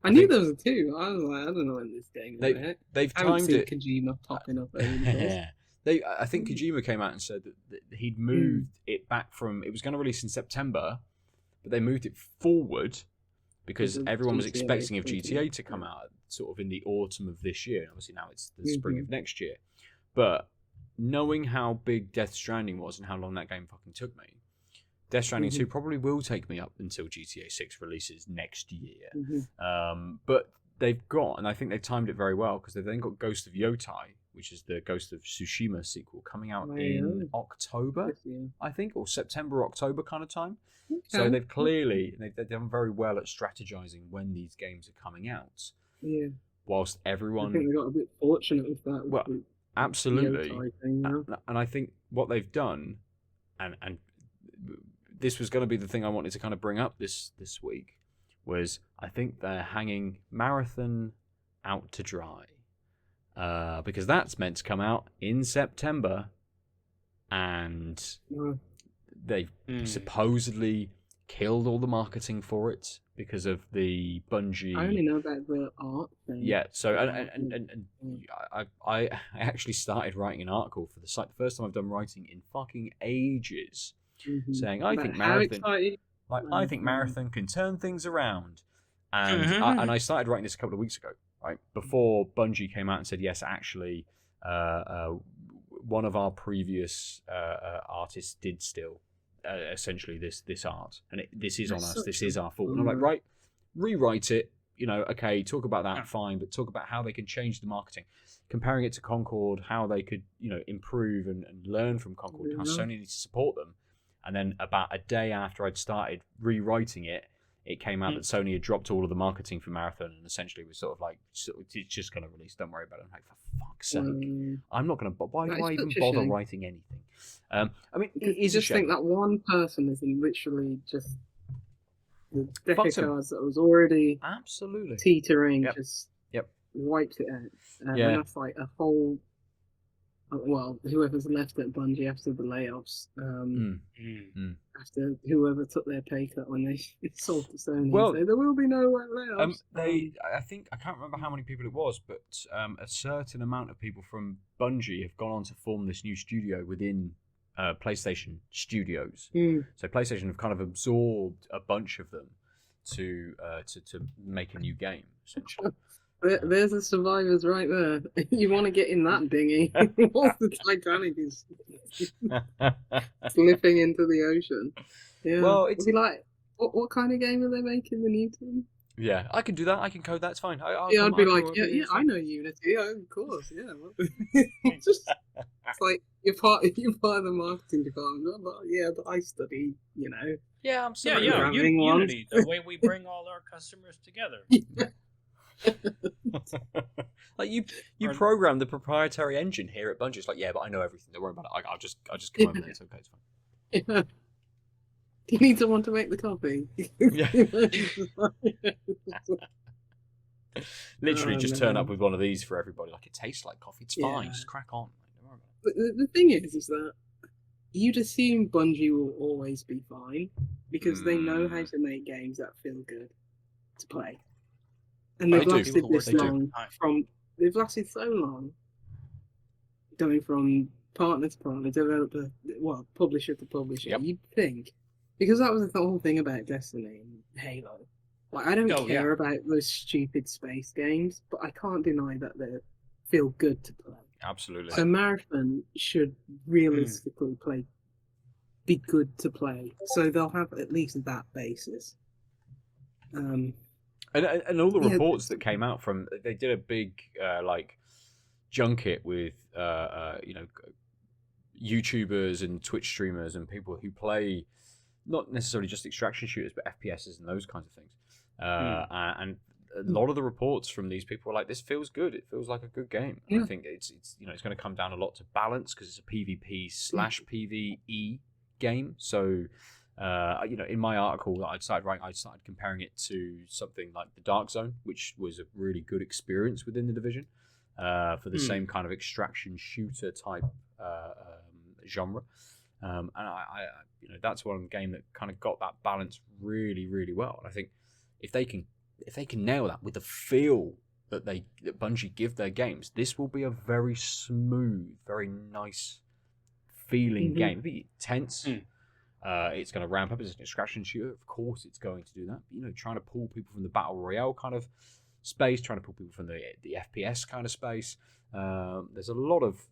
I knew there was a 2. I was like, I don't know when this game is out. They've timed it. Kojima popping up over I think Kojima came out and said that he'd moved it back from... It was going to release in September, but they moved it forward because everyone was expecting of GTA to come out sort of in the autumn of this year. Obviously now it's the spring of next year. But knowing how big Death Stranding was and how long that game fucking took me, Death Stranding 2 probably will take me up until GTA 6 releases next year. But they've got, and I think they've timed it very well, because they've then got Ghost of Yotai, which is the Ghost of Tsushima sequel, coming out in October, I think, or September, October kind of time. Okay. So they've done very well at strategizing when these games are coming out. Yeah. Whilst everyone... I think they got a bit fortunate with that. Well, absolutely. And I think what they've done, and this was going to be the thing I wanted to kind of bring up this week, was I think they're hanging Marathon out to dry. Because that's meant to come out in September, and they've supposedly killed all the marketing for it because of the Bungie. I only know about the art thing. Yeah, so I actually started writing an article for the site. The first time I've done writing in fucking ages, saying I think Marathon can turn things around, and I started writing this a couple of weeks ago. Right, before Bungie came out and said, yes, actually, one of our previous artists did steal essentially this art, and this is on us. This is our fault. And I'm like, right, rewrite it. Okay, talk about that, fine, but talk about how they can change the marketing, comparing it to Concord, how they could improve and learn from Concord, how Sony needs to support them. And then about a day after I'd started rewriting it, it came out that Sony had dropped all of the marketing for Marathon and essentially was sort of like, it's just going to release, don't worry about it. I'm like, for fuck's sake, I'm not going to, why do I even bother writing anything? I mean, it is a shame. Think that one person is literally just the deck of cards that was already teetering, just wiped it out. And that's like a whole well, whoever's left at Bungie after the layoffs, after whoever took their pay cut when they sold to Sony, Well, so there will be no layoffs. I think I can't remember how many people it was, but a certain amount of people from Bungie have gone on to form this new studio within PlayStation Studios. So PlayStation have kind of absorbed a bunch of them to make a new game, essentially. There's the survivors right there. You want to get in that dinghy? Whilst the Titanic is slipping into the ocean. Yeah. Well, it's like, what kind of game are they making? The new team? Yeah, I can do that. I can code that. It's fine. I'd be like, I know Unity. Yeah, of course. Yeah. It's like you're part of the marketing department. But I study, Yeah, I'm sorry. Yeah, Unity, the way we bring all our customers together. Like you program the proprietary engine here at Bungie. It's like, yeah, but I know everything. Don't worry about it. I'll just come over there. It's okay. It's fine. Yeah. Do you need someone to make the coffee? Yeah. Literally, just turn up with one of these for everybody. Like, it tastes like coffee. It's fine. Just crack on. Don't worry about it. But the thing is that you'd assume Bungie will always be fine because they know how to make games that feel good to play. And they've lasted this long. They've lasted so long, going from partner to partner, developer, publisher to publisher. Yep. You'd think, because that was the whole thing about Destiny and Halo. Like, I don't care about those stupid space games, but I can't deny that they feel good to play. Absolutely. So Marathon should realistically be good to play. So they'll have at least that basis. And all the reports that came out from, they did a big junket with YouTubers and Twitch streamers and people who play not necessarily just extraction shooters but FPSs and those kinds of things. And a lot of the reports from these people were like, this feels good. It feels like a good game. Yeah. I think it's going to come down a lot to balance because it's a PvP/PvE game. So. In my article that I started writing, I started comparing it to something like the Dark Zone, which was a really good experience within the division for the same kind of extraction shooter type genre. And I that's one game that kind of got that balance really, really well. And I think if they can nail that with the feel that Bungie give their games, this will be a very smooth, very nice feeling game. It'll be tense. It's going to ramp up as an extraction shooter. Of course, it's going to do that. But, trying to pull people from the battle royale kind of space, trying to pull people from the FPS kind of space. There's a lot of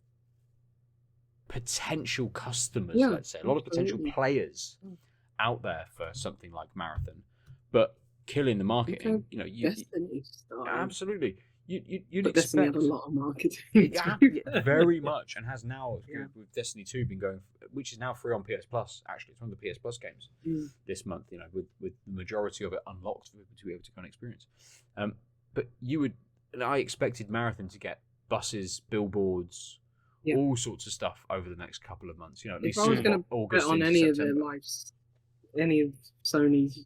potential customers, let's say, a lot of potential players out there for something like Marathon, but killing the marketing. Destiny style. Absolutely. You'd expect Destiny had a lot of marketing. Very much, and has now with Destiny 2 been going, which is now free on PS Plus. Actually, it's one of the PS Plus games this month. With the majority of it unlocked for people to be able to go and experience. But I expected Marathon to get buses, billboards, all sorts of stuff over the next couple of months. At least if I was going to bet on any September. of their any of Sony's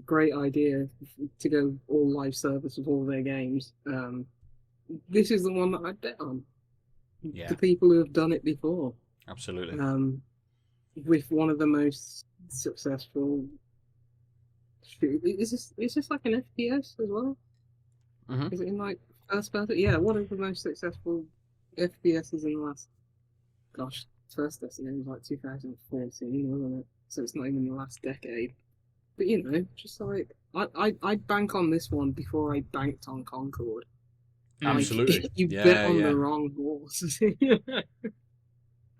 great idea to go all live service with all their games. This is the one that I'd bet on. Yeah. The people who have done it before. Absolutely. With one of the most successful. Is this like an FPS as well? Mm-hmm. Is it in first person? Yeah, one of the most successful FPSs in the last. Gosh, first Destiny was 2014, wasn't it? So it's not even the last decade. But just I'd bank on this one before I banked on Concord. Absolutely. You bet on the wrong horse.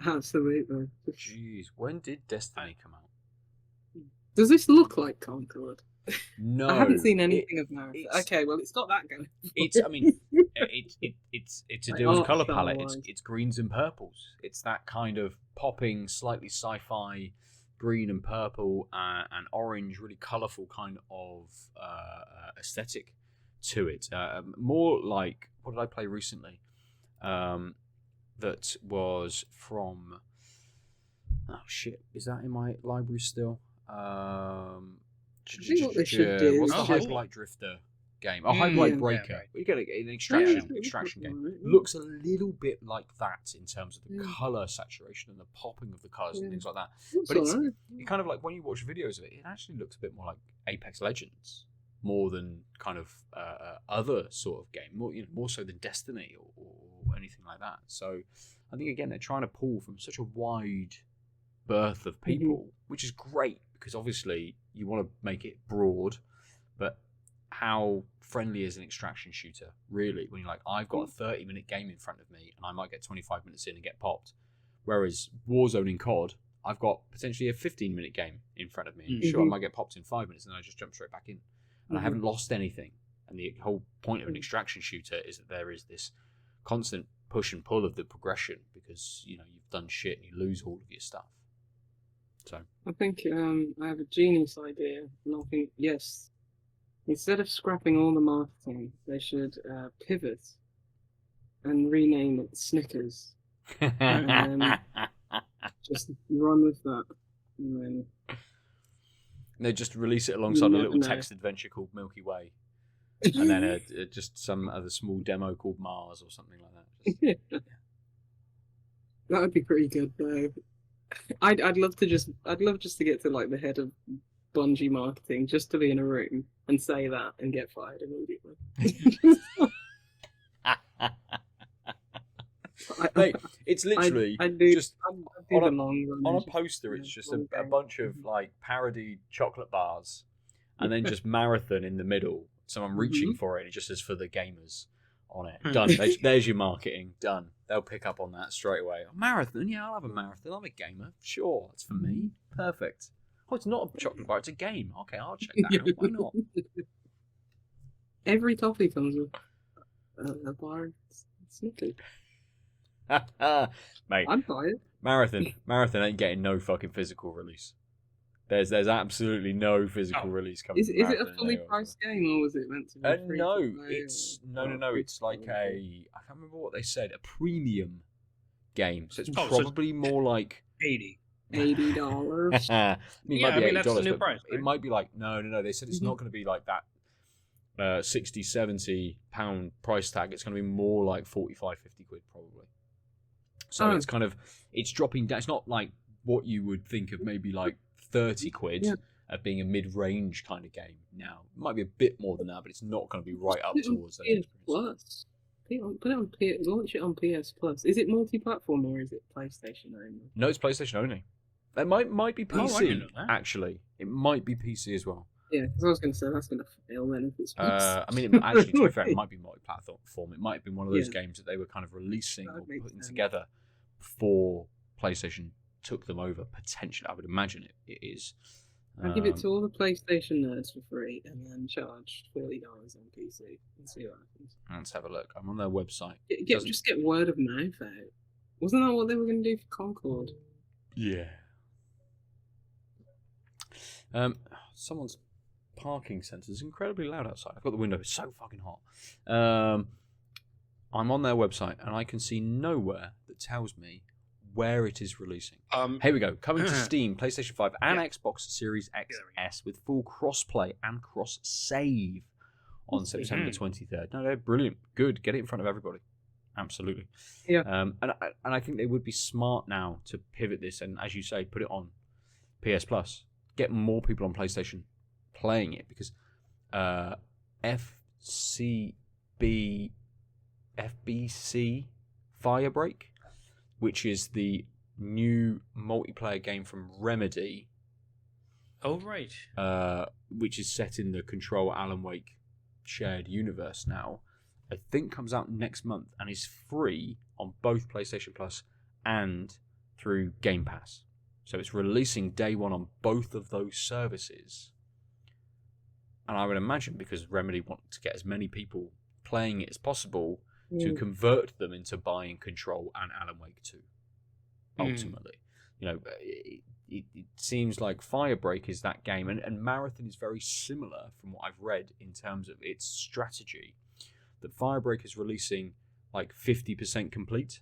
Absolutely. Jeez, when did Destiny come out? Does this look like Concord? No, I haven't seen anything of Marathon. Okay, well, it's not that good. It's to do with colour palette. It's greens and purples. It's that kind of popping, slightly sci-fi green and purple and orange, really colourful kind of aesthetic to it. More like, what did I play recently? That was from... Oh shit, is that in my library still? I think what they should do what's is the Hyperlight Drifter game. A Highlight Yeah. Breaker. Yeah, right. You get an Yeah, extraction game. right. Looks a little bit like that in terms of the Yeah. colour saturation and the popping of the colours and Yeah. things like that. It's But it's alright. it kind of like when you watch videos of it, it actually looks a bit more like Apex Legends, more than kind of other sort of game, more so than Destiny or anything like that. So I think again they're trying to pull from such a wide berth of people, which is great because obviously you want to make it broad, but how friendly is an extraction shooter really when you're like, I've got a 30-minute game in front of me and I might get 25 minutes in and get popped, whereas Warzone in COD, I've got potentially a 15-minute game in front of me and sure I might get popped in 5 minutes and then I just jump straight back in and I haven't lost anything. And the whole point of an extraction shooter is that there is this constant push and pull of the progression because you've done shit and you lose all of your stuff. So I think I have a genius idea, and I think yes, instead of scrapping all the marketing, they should pivot and rename it Snickers. And just run with that, and then they just release it alongside a never little know. text adventure called Milky Way, and then just some other small demo called Mars or something like that. Just, that would be pretty good though. I'd love just to get to like the head of Bungie marketing, just to be in a room and say that and get fired immediately. Mate, it's literally I'd do just the on long run on a and poster. It's just a long bunch of like parodied chocolate bars, and then just Marathon in the middle. Someone reaching for it, and it just says for the gamers on it. Done. There's your marketing. Done. They'll pick up on that straight away. Oh, Marathon? Yeah, I'll have a marathon. I'm a gamer. Sure, it's for me. Perfect. Oh, it's not a chocolate bar. It's a game. Okay, I'll check that out. Why not? Every toffee comes with a bar. Snickers. Mate, I'm tired. Marathon ain't getting no fucking physical release. There's absolutely no physical release coming. Is from it a Marathon fully anywhere. priced game, or was it meant to be free? No, to play, it's or- no. It's like I can't remember what they said. A premium game, so it's Oh, so it's probably more like $80. $80. I mean, it might Yeah, I be mean, $80, that's the new but price, it right? might be like no. They said it's not going to be like that 60, 70 pound price tag. It's going to be more like 45, 50 quid probably. So it's kind of dropping down. It's not like what you would think of maybe like 30 quid of being a mid-range kind of game. Now it might be a bit more than that, but it's not going to be right up towards that. PS Plus. Put it on launch it on PS Plus. Is it multi-platform or is it PlayStation only? No, it's PlayStation only. It might be PC, I didn't know that. actually. It might be PC as well. Yeah, because I was going to say that's going to fail then if it's. I mean, actually, to be fair, it might be multi-platform. It might have been one of those games that they were kind of releasing or makes putting sense. together before PlayStation took them over. Potentially, I would imagine it is. I'll give it to all the PlayStation nerds for free and then charge $40 on PC and see what happens. Let's have a look. I'm on their website. Just get word of mouth out. Wasn't that what they were going to do for Concord? Yeah. Someone's parking sensor is incredibly loud outside. I've got the window. It's so fucking hot. I'm on their website and I can see nowhere that tells me where it is releasing. Here we go. Coming to Steam, PlayStation 5 and Xbox Series XS with full cross-play and cross-save on September 23rd. No, they're brilliant. Good. Get it in front of everybody. Absolutely. Yeah. And I think they would be smart now to pivot this and, as you say, put it on PS Plus. Get more people on PlayStation playing it because FBC Firebreak, which is the new multiplayer game from Remedy. Oh, right. Which is set in the Control Alan Wake shared universe now, I think comes out next month and is free on both PlayStation Plus and through Game Pass. So it's releasing day one on both of those services. And I would imagine because Remedy want to get as many people playing it as possible to convert them into buying Control and Alan Wake 2. Ultimately. It seems like Firebreak is that game, and Marathon is very similar from what I've read in terms of its strategy. That Firebreak is releasing like 50% complete,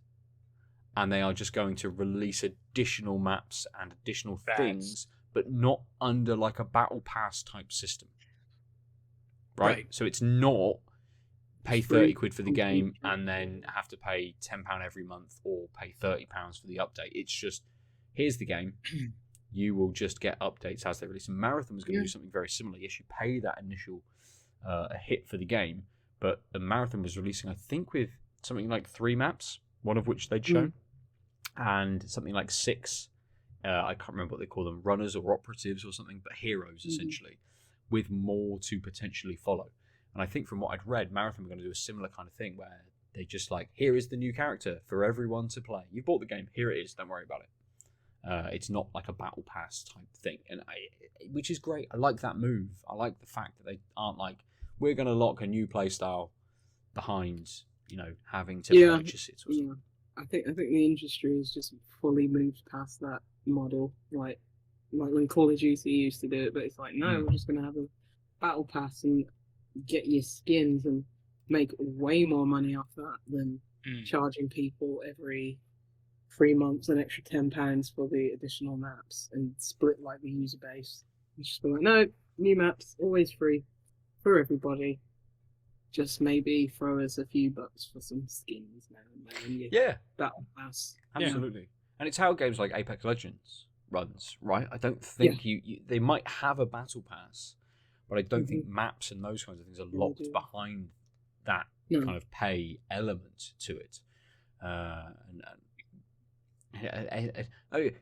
and they are just going to release additional maps and additional things, but not under like a battle pass type system. right? So it's not pay It's free 30 quid for the game content. and then have to pay £10 every month or pay £30 for the update. It's just, here's the game. You will just get updates as they release. And Marathon was going to do something very similar. Yes, you pay that initial hit for the game, but the Marathon was releasing, I think, with something like 3 maps, one of which they'd shown, and something like 6, I can't remember what they call them, runners or operatives or something, but heroes, essentially, with more to potentially follow. And I think from what I'd read, Marathon were going to do a similar kind of thing where they just like, here is the new character for everyone to play. You bought the game, here it is, don't worry about it. It's not like a battle pass type thing, and which is great. I like that move. I like the fact that they aren't like, we're going to lock a new play style behind, having to purchase it. Or something. I think the industry has just fully moved past that model, like when Call of Duty used to do it. But it's like, no, we're just going to have a battle pass and get your skins and make way more money off that than charging people every 3 months an extra £10 for the additional maps and split like the user base. You just be like, no, new maps always free for everybody. Just maybe throw us a few bucks for some skins now and then. Yeah, battle pass. Absolutely, and it's how games like Apex Legends runs, right? I don't think they might have a battle pass, but I don't think maps and those kinds of things are locked behind that kind of pay element to it.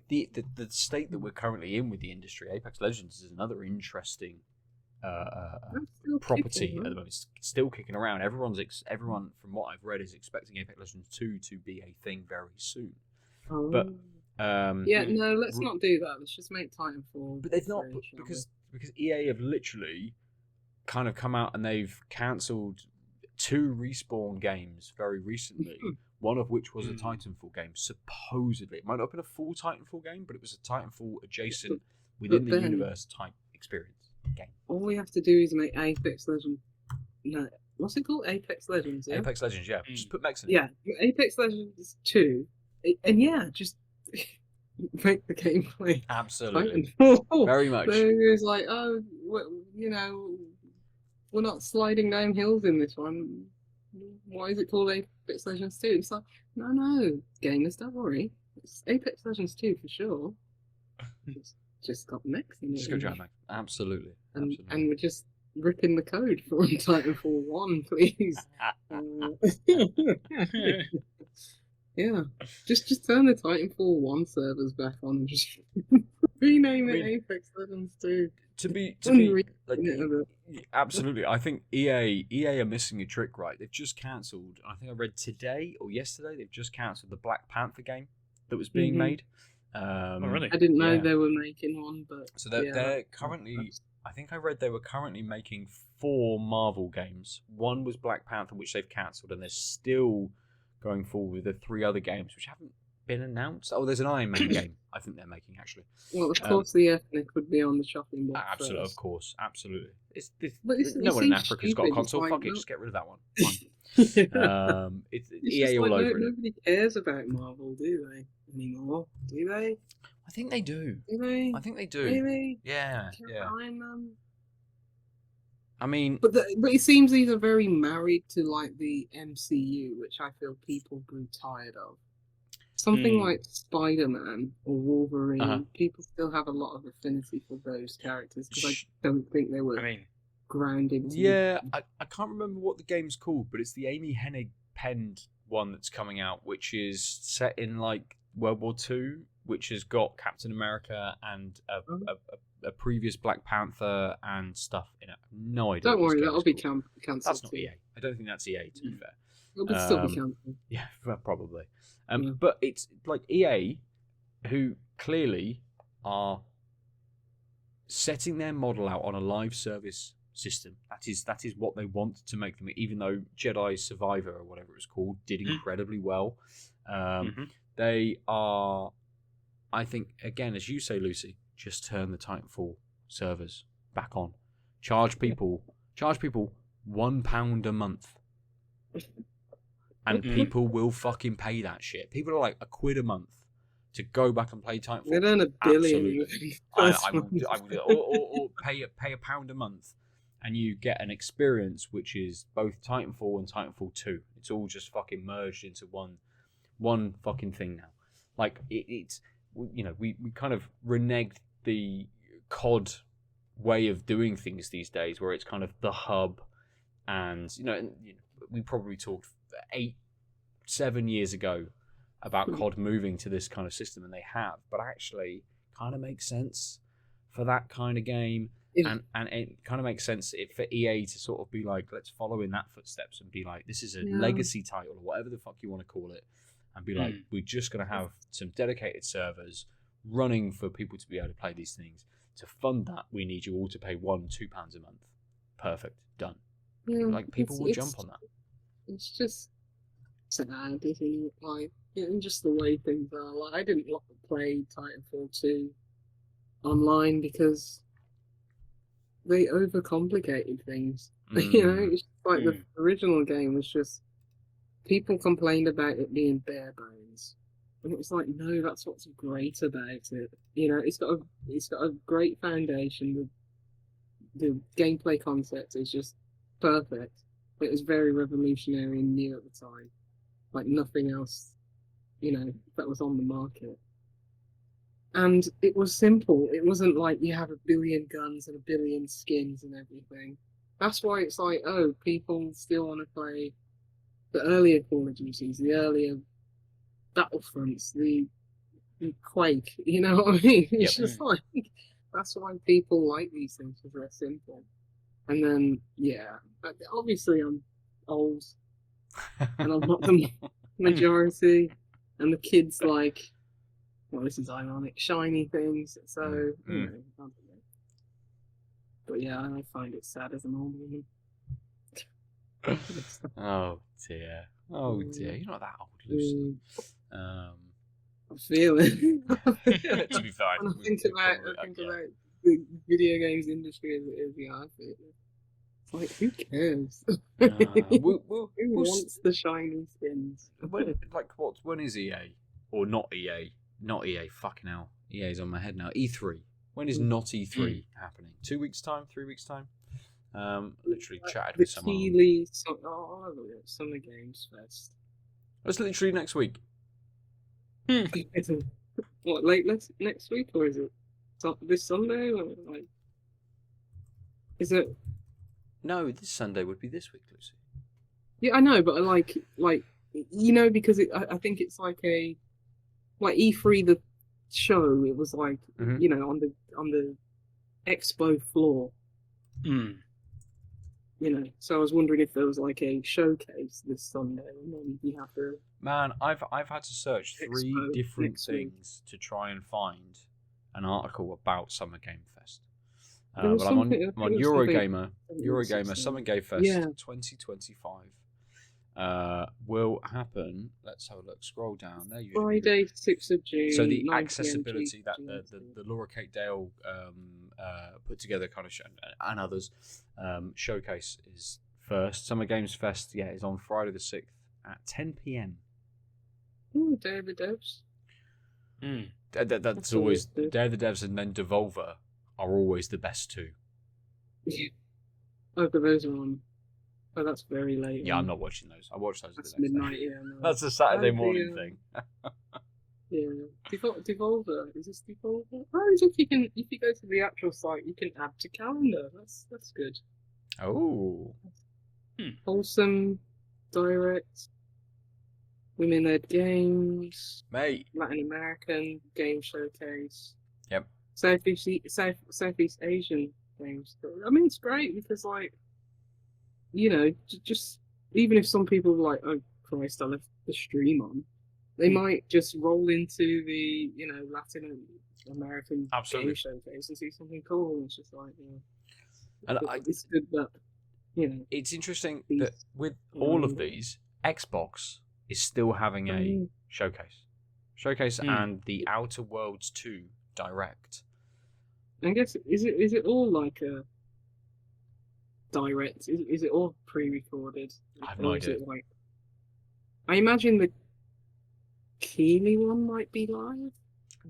The state that we're currently in with the industry, Apex Legends is another interesting property at the moment. It's still kicking around. Everyone, from what I've read, is expecting Apex Legends 2 to be a thing very soon. But no, let's not do that. Let's just make Titanfall. But they've not, because EA have literally kind of come out and they've cancelled 2 Respawn games very recently. One of which was a Titanfall game, supposedly. It might not have been a full Titanfall game, but it was a Titanfall adjacent within the universe type experience game. All we have to do is make Apex Legends. No, what's it called? Apex Legends. Yeah? Apex Legends, yeah. Just put mechs in it. Yeah, Apex Legends 2, and just make the gameplay. Absolutely, Titanfall. very much. So it was like, we're not sliding down hills in this one. Why is it called Apex Legends 2? It's like, no, gamers, don't worry. It's Apex Legends 2 for sure. Just got mechs in it. Just go giant mech. Absolutely. And we're just ripping the code from Titanfall 1, please. Yeah. Just turn the Titanfall 1 servers back on and just rename it Apex Legends 2. To be absolutely, I think EA are missing a trick, right? They've just cancelled. I think I read today or yesterday they've just cancelled the Black Panther game that was being made. Oh, really? I didn't know they were making one, but so they're currently. I think I read they were currently making 4 Marvel games. One was Black Panther, which they've cancelled, and they're still going forward with the 3 other games, which haven't been announced. Oh, there's an Iron Man game I think they're making, actually. Well, of course the ethnic would be on the shopping block. Absolutely, of course, absolutely. No one in Africa's got a console. Fuck it, just get rid of that one. It's EA all over it. Nobody cares about Marvel, do they? Anymore? Do they? I think they do. Do they? I think they do. Really? Yeah. Iron Man? I mean, but it seems these are very married to like the MCU, which I feel people grew tired of. Something like Spider-Man or Wolverine, people still have a lot of affinity for those characters because I don't think they were grounded. Yeah, I can't remember what the game's called, but it's the Amy Hennig penned one that's coming out, which is set in like World War II, which has got Captain America and a previous Black Panther and stuff in it. No idea. Don't worry, that'll be cancelled. That's not EA. I don't think that's EA, to be fair. It'll still be cancelled. Yeah, probably. But it's like EA, who clearly are setting their model out on a live service system. That is what they want to make them. Even though Jedi Survivor or whatever it's called did incredibly well, they are. I think again, as you say, Lucy, just turn the Titanfall servers back on. Charge people £1 a month. And people will fucking pay that shit. People are like £1 a month to go back and play Titanfall. They earn $1 billion. I would, or pay £1 a month and you get an experience which is both Titanfall and Titanfall 2. It's all just fucking merged into one fucking thing now. Like it's we kind of reneged the COD way of doing things these days, where it's kind of the hub, and we probably talked 7 years ago about COD moving to this kind of system, and they have, but actually kind of makes sense for that kind of game. And it kind of makes sense for EA to sort of be like, let's follow in that footsteps and be like, this is a legacy title or whatever the fuck you want to call it, and be like, we're just going to have some dedicated servers running for people to be able to play these things. To fund that, we need you all to pay £1-2 a month. Perfect, done. Yeah, like people will jump on that. It's just sad, isn't it? Like, and just the way things are. Like, I didn't want to play Titanfall 2 online because they overcomplicated things. It's like the original game was just people complained about it being bare bones, and it was like, no, that's what's great about it. It's got a great foundation. The gameplay concept is just perfect. It was very revolutionary and new at the time, like nothing else, that was on the market. And it was simple. It wasn't like you have a billion guns and a billion skins and everything. That's why it's like, oh, people still want to play the earlier Call of Duties, the earlier Battlefronts, the Quake. You know what I mean? It's just like, that's why people like these things, because they're simple. And then, obviously I'm old, and I'm not the majority, and the kids like, well, this is ironic, shiny things, so, I don't know. But yeah, I find it sad as an old woman. Oh dear. You're not that old, Lucy. I feel it. To be fair, when I think about the video games industry as it is, I feel it. It's like, who cares? Who wants the shiny skins? When is EA? Or not EA? Not EA, fucking hell. EA's on my head now. E3. When is not E3 happening? 2 weeks' time? 3 weeks' time? Literally chatted with someone. Summer Games Fest. It's literally next week. What, next week, or is it this Sunday? Or like, is it? No, this Sunday would be this week, Lucy. Yeah, I know, but like because I think it's like E3 the show. It was like on the expo floor. So I was wondering if there was like a showcase this Sunday, and then you have to. Man, I've had to search 3 different things to try and find an article about Summer Game Fest. But I'm on Eurogamer. Summer Game Fest 2025 will happen. Let's have a look. Scroll down there. Friday, 6th of June. So the accessibility that the Laura Kate Dale put together kind of show, and others showcase is first. Summer Games Fest is on Friday the 6th at 10 p.m. Ooh, Day of the Devs. That's always Day of the Devs, and then Devolver are always the best two. Oh, but those are on. Oh, that's very late. Yeah, I'm not watching those. I watch those. That's midnight. Yeah, no. That's a Saturday morning thing. Yeah, Devolver. Is this Devolver? Oh, if you go to the actual site, you can add to calendar. That's good. Oh. Wholesome, direct, women-led games, mate. Latin American game showcase. Yep. Southeast Asian games. I mean, it's great because, like, just even if some people are like, oh Christ, I left the stream on, they might just roll into the Latin American game showcase and see something cool. It's just like, it's good that it's interesting that with all of these, Xbox is still having a showcase, and the Outer Worlds 2 Direct. I guess is it all like a direct? Is it all pre-recorded? I have no idea. I imagine the Keighley one might be live.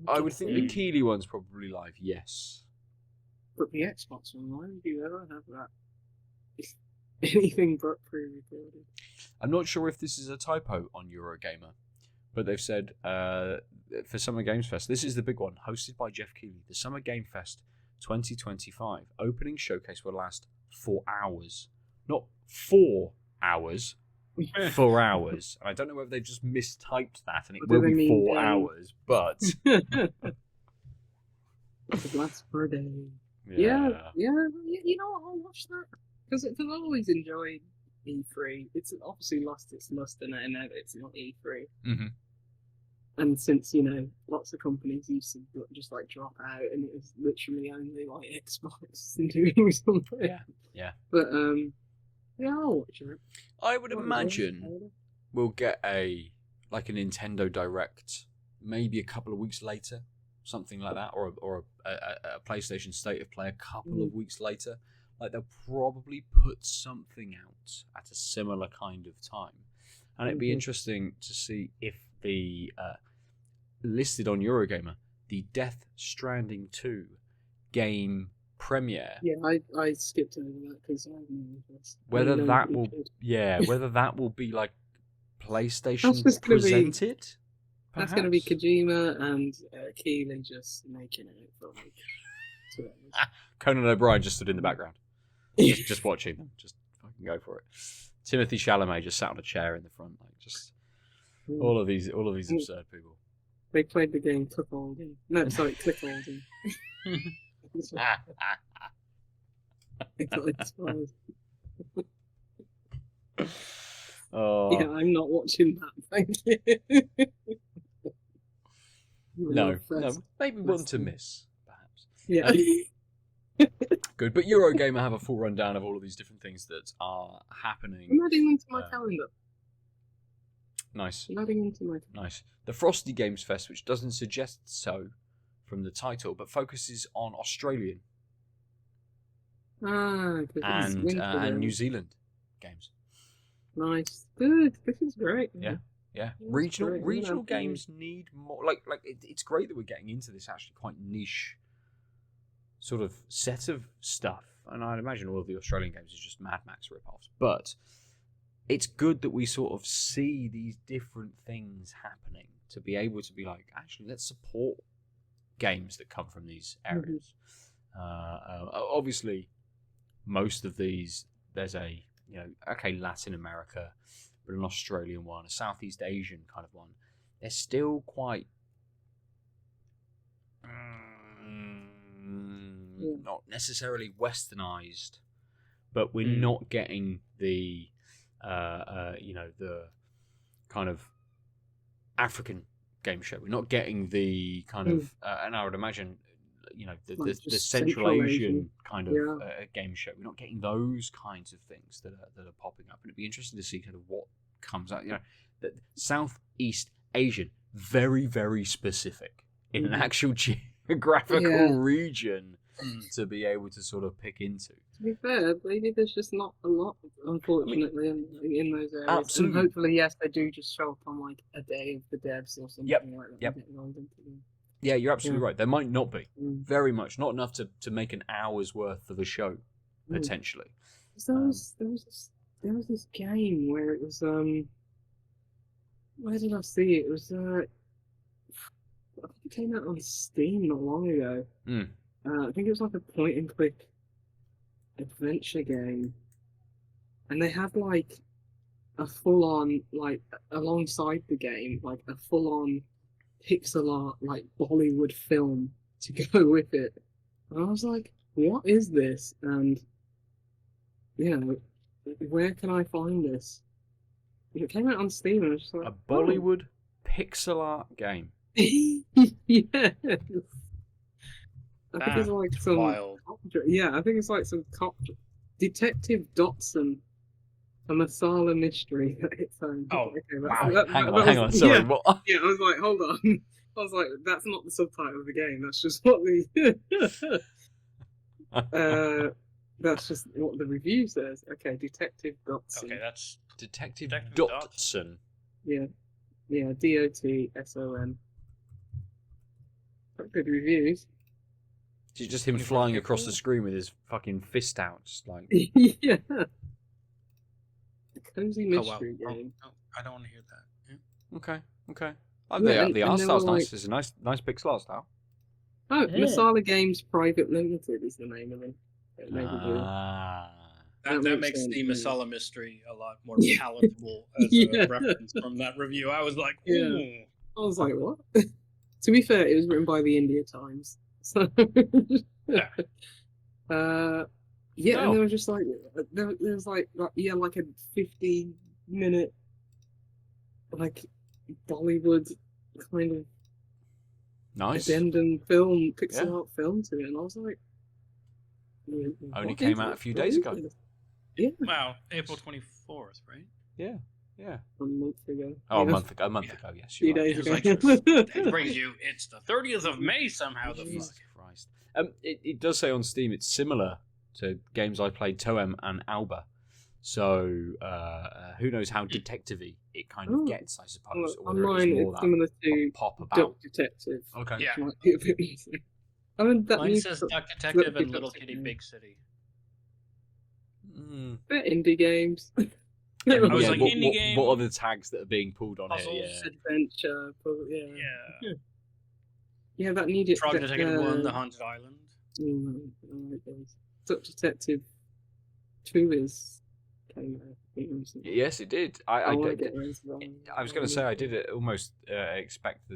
I would think the Keighley one's probably live. Yes. But the Xbox one, why would you ever have that? anything but pre-recorded. I'm not sure if this is a typo on Eurogamer, but they've said for Summer Games Fest, this is the big one, hosted by Jeff Keighley. The Summer Game Fest 2025 opening showcase will last 4 hours, not 4 hours. 4 hours. And I don't know whether they've just mistyped that, and it will be 4 hours, but it lasts per day. Yeah. You know what? I'll watch that because I've always enjoyed E3. It's obviously lost its luster now. It's not E3. Mm-hmm. And since lots of companies used to just like drop out, and it was literally only like Xbox and doing something. Yeah. But yeah, I'll watch it. I would imagine we'll get a Nintendo Direct maybe a couple of weeks later, something like that, or a PlayStation State of Play a couple of weeks later. Like they'll probably put something out at a similar kind of time, and it'd be interesting to see if the listed on Eurogamer the Death Stranding 2 game premiere. Yeah, I skipped over that because I have no interest. Whether that will be like PlayStation presented. That's going to be Kojima and Keighley just making it for like 2 hours. Conan O'Brien just stood in the background, just watching them. Just fucking go for it. Timothy Chalamet just sat on a chair in the front, like just all of these absurd people. They played the game Clickholding. No, sorry, Clickholding. Oh. Yeah, I'm not watching that. Thank you. No, maybe one to miss, perhaps. Yeah. Good, but Eurogamer have a full rundown of all of these different things that are happening. I'm adding them to my calendar. Nice. I'm adding them to my calendar. Nice. The Frosty Games Fest, which doesn't suggest so from the title, but focuses on Australian and New Zealand games. Nice. Good. This is great. Yeah. Regional games need more. It's great that we're getting into this actually quite niche sort of set of stuff, and I'd imagine all of the Australian games is just Mad Max rip-offs, but it's good that we sort of see these different things happening to be able to be like, actually, let's support games that come from these areas. Obviously, most of these, there's a Latin America, but an Australian one, a Southeast Asian kind of one. They're still quite not necessarily westernized, but we're not getting the the kind of African game show. We're not getting the kind of and I would imagine the Central Asian kind of game show. We're not getting those kinds of things that are popping up, and it'd be interesting to see kind of what comes out. The Southeast Asian, very very specific in an actual geographical region to be able to sort of pick into. To be fair, maybe there's just not a lot, unfortunately, in those areas. Absolutely. And hopefully, yes, they do just show up on like a day of the devs or something like that. Yep. Yeah, you're absolutely right. There might not be. Very much. Not enough to make an hour's worth of a show, potentially. There was this game where it was where did I see it? It was I think it came out on Steam not long ago. I think it was like a point and click adventure game, and they had like a full on alongside the game, like a full on pixel art like Bollywood film to go with it. And I was like, what is this? And where can I find this? It came out on Steam, and I was just like, a Bollywood pixel art game. Yes. I think it's like some wild. I think it's like some cop Detective Dotson, a masala mystery. Hang on. Sorry, what? Yeah, I was like, hold on. I was like, that's not the subtitle of the game. That's just what that's just what the review says. Okay, Detective Dotson. Okay, that's Detective Dotson. Yeah, Dotson. Got good reviews. It's just him flying across the screen with his fucking fist out, just like. Yeah. The cozy mystery game. Oh, I don't want to hear that. Yeah. Okay. The Yeah, art they style's were nice. It's a nice pixel art style. Oh, Yeah. Masala Games Private Limited is the name of them. That makes sense, the yeah. Masala mystery a lot more Yeah. palatable as Yeah. a reference from that review. I was like, Yeah. ooh. I was like, what? To be fair, it was written by the India Times. So, Yeah. yeah, and there was just like there was like a 50-minute like Bollywood kind of Nice. addendum film, pixel art film to it, and I was like, Only came out a few days ago. Yeah. Wow, April 24th, right? Yeah. A month ago. Oh, Yeah. a month ago. Yes, Few you're right. days It was ago. like, it brings you, it's the 30th of May somehow. The Jesus fuck. Christ. It does say on Steam it's similar to games I played, Toem and Arbor. So who knows how detective-y it kind of gets, I suppose. Well, or whether online, it's more it's similar to pop about. Duck Detective. Okay. Yeah. Which might be a bit easier. I mean, that Mine new says Duck- Duck Detective Duck and Little Detective Kitty game. Big City. They're indie games. I was like, what, indie what, game. what are the tags that are being pulled on Puzzles, here? Yeah. Adventure, yeah. Yeah. Yeah, that needed. Frog Detective 1, The Haunted Island. Duck Detective 2 is came out recently. Yes, it did. I want to get into that. I was going to say I did almost expect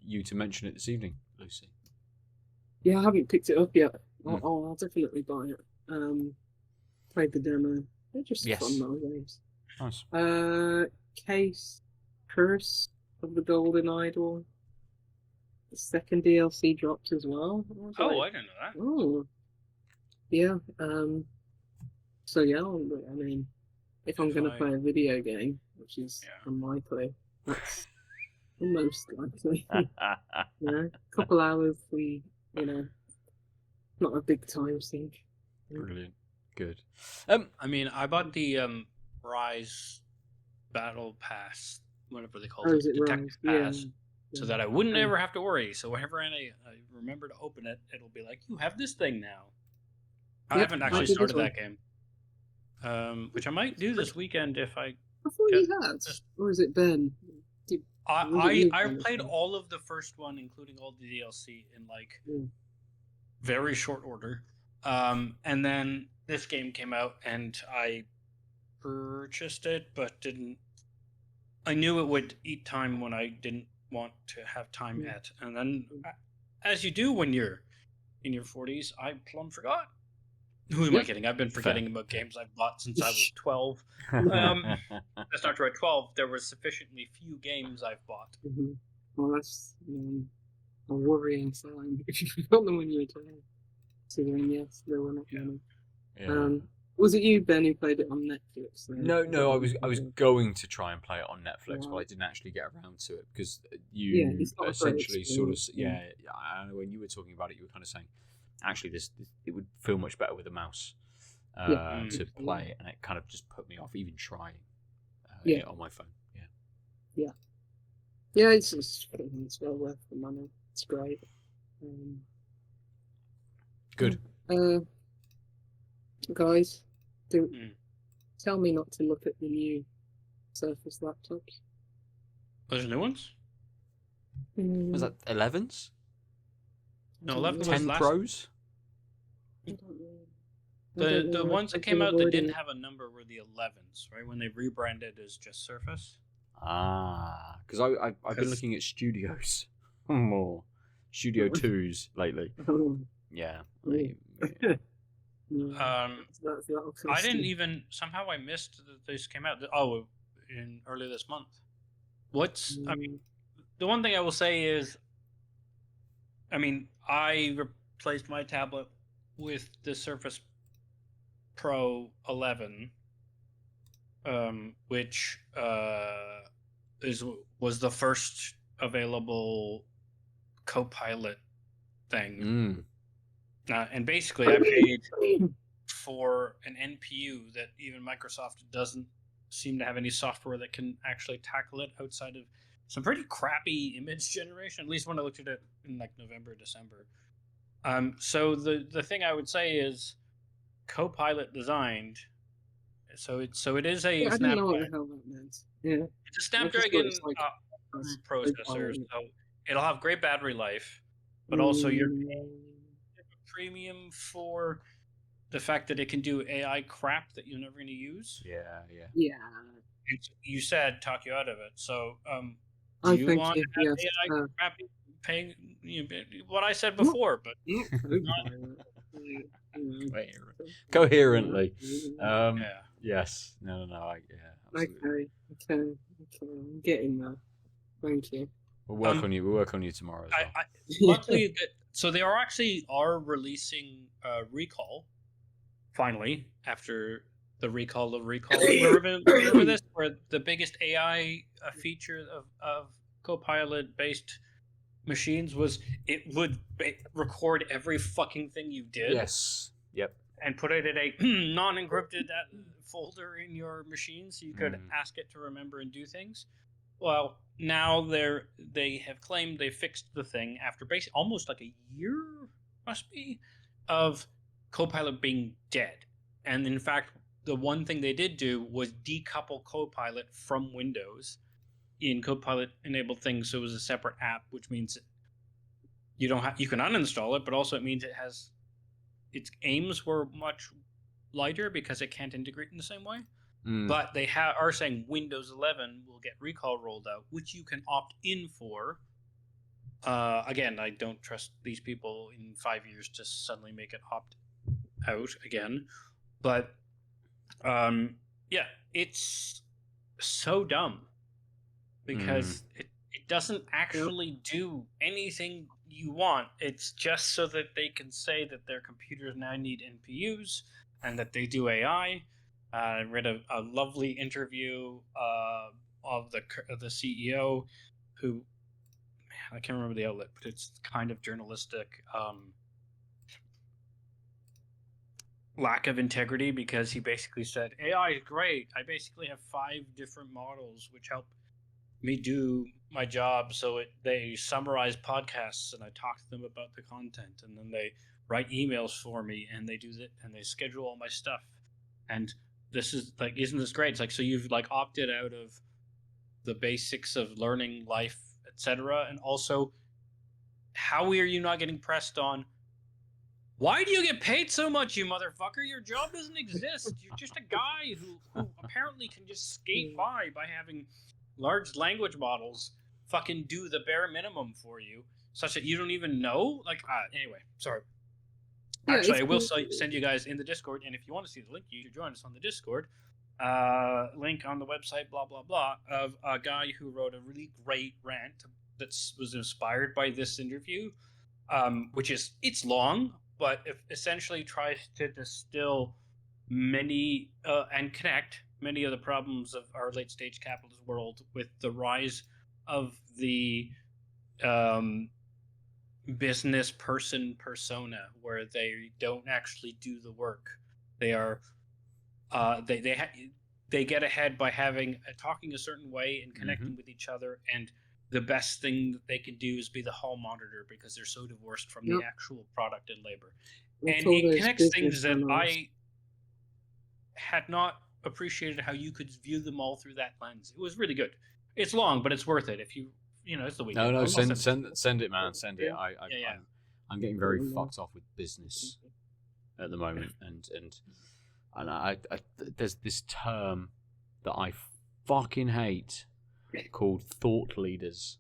you to mention it this evening, Lucy. Yeah, I haven't picked it up yet. Mm. I'll definitely buy it. Played the demo. They're just fun little games. Nice. Case Curse of the Golden Idol. The second DLC dropped as well. I didn't know that. Oh, yeah. So yeah, I mean, if I'm gonna play a video game, which is unlikely, that's the most likely. Yeah, a couple hours, not a big time sink. Brilliant. Good. I mean, I bought the Rise Battle Pass, whatever they call Is it, it Detective Rise? Pass, so that I wouldn't ever have to worry. So whenever I remember to open it, it'll be like, you have this thing now. I haven't actually started that game, which I might do this weekend if I. I thought you had, or is it Ben? I played all of the first one, including all the DLC, in like very short order. And then this game came out, and I purchased it, but didn't. I knew it would eat time when I didn't want to have time yet. And then, as you do when you're in your 40s, I plumb forgot. Who am I kidding? I've been forgetting about games I've bought since I was 12. That's not true. At 12, there were sufficiently few games I've bought. Mm-hmm. Well, that's a worrying sign. If you forgot them when you were 12. Considering, yes, there were not many. Yeah. Was it you, Ben, who played it on Netflix? No, I was going to try and play it on Netflix, but I didn't actually get around to it because you essentially sort of I know when you were talking about it, you were kind of saying, actually, this it would feel much better with a mouse to play, and it kind of just put me off even trying it on my phone. Yeah, it's well worth the money. It's great. Good. Guys, tell me not to look at the new Surface laptops. Those new ones? Was that 11s? No, 11 was 10 last. Pros? The ones that came out that didn't have a number were the 11s, right? When they rebranded as just Surface. Ah, because I've been looking at Studios more, Studio 2s lately. Yeah. I didn't even somehow I missed that this came out. In early this month. I mean, the one thing I will say is, I mean, I replaced my tablet with the Surface Pro 11, which was the first available Copilot thing. And basically, I paid for an NPU that even Microsoft doesn't seem to have any software that can actually tackle it outside of some pretty crappy image generation. At least when I looked at it in like November, December. So the thing I would say is Copilot designed. So it is a I didn't know what Snapdragon. the hell that meant. Yeah. It's a I just thought Snapdragon it's like processor, so it'll have great battery life, but also you're paying a premium for the fact that it can do AI crap that you're never going to use. Yeah. You said talk you out of it. So, do I you think want to have yes. AI crap paying what I said before? But Coherently. yeah. Yes. No. Absolutely. Okay. I'm getting that. Thank you. We'll work on you. We'll work on you tomorrow as well. Luckily, so they are releasing Recall finally after the recall of Recall. Remember this, where the biggest AI feature of Copilot based machines was it would record every fucking thing you did. Yes. Yep. And put it in a non-encrypted folder in your machine, so you could ask it to remember and do things. Well, now they have claimed they fixed the thing after basically almost like a year, must be, of Copilot being dead. And in fact, the one thing they did do was decouple Copilot from Windows in Copilot enabled things, so it was a separate app, which means you can uninstall it, but also it means its aims were much lighter because it can't integrate in the same way. But they are saying Windows 11 will get Recall rolled out, which you can opt in for. Again, I don't trust these people in 5 years to suddenly make it opt out again. But yeah, it's so dumb because it doesn't actually do anything you want. It's just so that they can say that their computers now need NPUs and that they do AI. I read a lovely interview of the CEO, who, I can't remember the outlet, but it's kind of journalistic lack of integrity, because he basically said AI is great. I basically have 5 different models which help me do my job. So they summarize podcasts and I talk to them about the content, and then they write emails for me and they do that and they schedule all my stuff. And this is like, isn't this great? It's like, so you've like opted out of the basics of learning life, etc. And also, how are you not getting pressed on? Why do you get paid so much, you motherfucker? Your job doesn't exist. You're just a guy who apparently can just skate by having large language models fucking do the bare minimum for you, such that you don't even know. Like, anyway, sorry. Yeah, actually, I will send you guys in the Discord, and if you want to see the link, you should join us on the Discord. Link on the website, blah, blah, blah, of a guy who wrote a really great rant that was inspired by this interview, which is, it's long, but it essentially tries to distill many and connect many of the problems of our late-stage capitalist world with the rise of the business person persona, where they don't actually do the work. They are they get ahead by talking a certain way and connecting with each other, and the best thing that they can do is be the hall monitor because they're so divorced from the actual product and labor. And it connects things that I had not appreciated, how you could view them all through that lens. It was really good. It's long, but it's worth it if you it's the weekend. No, send it, man. Send it. I'm getting very fucked off with business at the moment, and I there's this term that I fucking hate called thought leaders,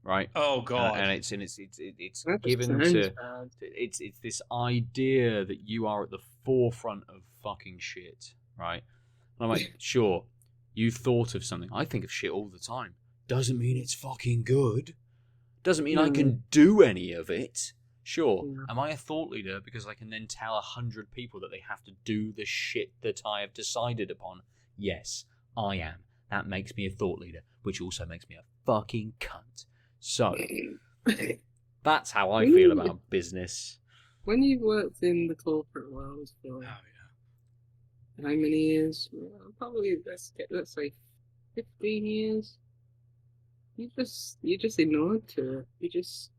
right? Oh god. And it's given to it's this idea that you are at the forefront of fucking shit, right? And I'm like, sure, you thought of something. I think of shit all the time. Doesn't mean it's fucking good. Doesn't mean I can do any of it. Sure, am I a thought leader because I can then tell 100 people that they have to do the shit that I have decided upon? Yes, I am. That makes me a thought leader, which also makes me a fucking cunt. So, that's how I feel about business. When you've worked in the corporate world for how many years? Probably, let's say 15 years. You just ignored to it. You just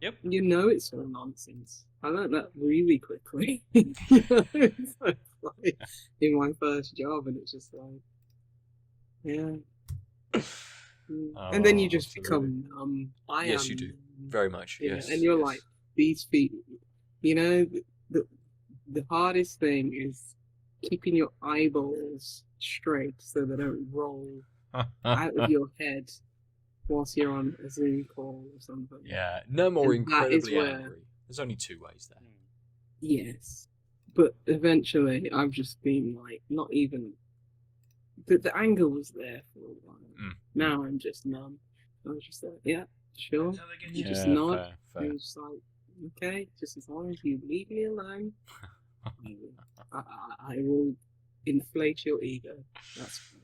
Yep. You know it's all nonsense. I learned that really quickly. It's like in my first job, and it's just like, yeah. And then you just absolutely. become Yes, you do. Very much. Yeah, Yes. and you're yes. like, these people, the hardest thing is keeping your eyeballs straight so they don't roll out of your head whilst you're on a Zoom call or something. Yeah, no more And that is incredibly where- angry. There's only two ways there. Yes. But eventually I've just been like, not even the anger was there for a while. Now I'm just numb. I was just like, yeah, sure. You just nod. Fair. And just like, okay, just as long as you leave me alone, I will inflate your ego. That's fine.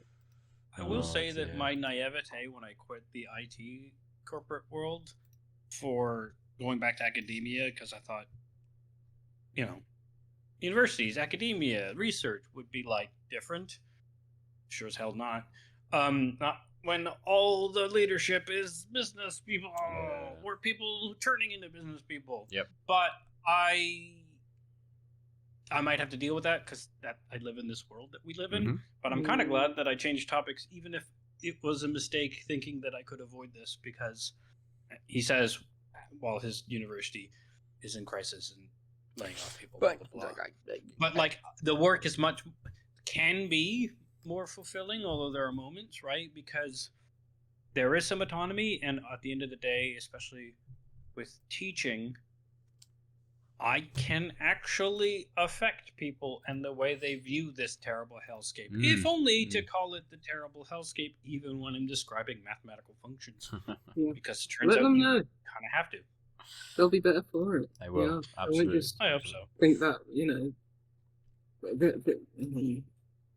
I will say that my naivete when I quit the IT corporate world for going back to academia, because I thought, universities, academia, research would be like different. Sure as hell not. Not when all the leadership is business people. We're people turning into business people. Yep. But I might have to deal with that because I live in this world that we live in. But I'm kind of glad that I changed topics, even if it was a mistake thinking that I could avoid this, because he says, while his university is in crisis and laying off people, blah, blah, blah. But like the work is can be more fulfilling, although there are moments, right? Because there is some autonomy, and at the end of the day, especially with teaching, I can actually affect people and the way they view this terrible hellscape. If only to call it the terrible hellscape, even when I'm describing mathematical functions. Because it turns out you kind of have to. They'll be better for it. They will. Yeah. Absolutely. I hope so. Think that,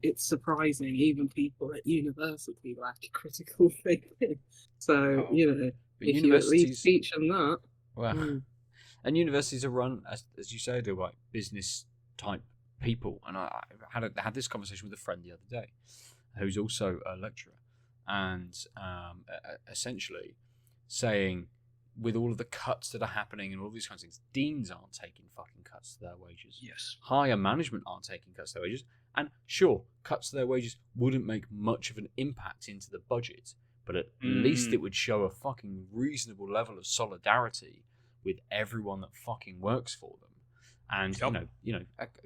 it's surprising even people at university lack critical thinking. So, if you at least teach them that. Well, and universities are run, as you say, they're like business type people. And I had this conversation with a friend the other day, who's also a lecturer, and essentially saying, with all of the cuts that are happening and all these kinds of things, deans aren't taking fucking cuts to their wages. Yes. Higher management aren't taking cuts to their wages. And sure, cuts to their wages wouldn't make much of an impact into the budget, but at least it would show a fucking reasonable level of solidarity with everyone that fucking works for them. And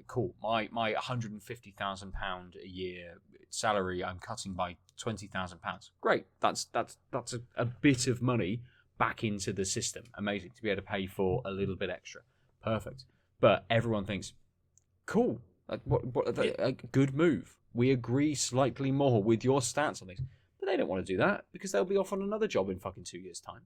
cool. My £150,000 a year salary, I'm cutting by £20,000. Great. That's a bit of money back into the system. Amazing to be able to pay for a little bit extra. Perfect. But everyone thinks, cool. A good move. We agree slightly more with your stance on things. But they don't want to do that because they'll be off on another job in fucking 2 years' time.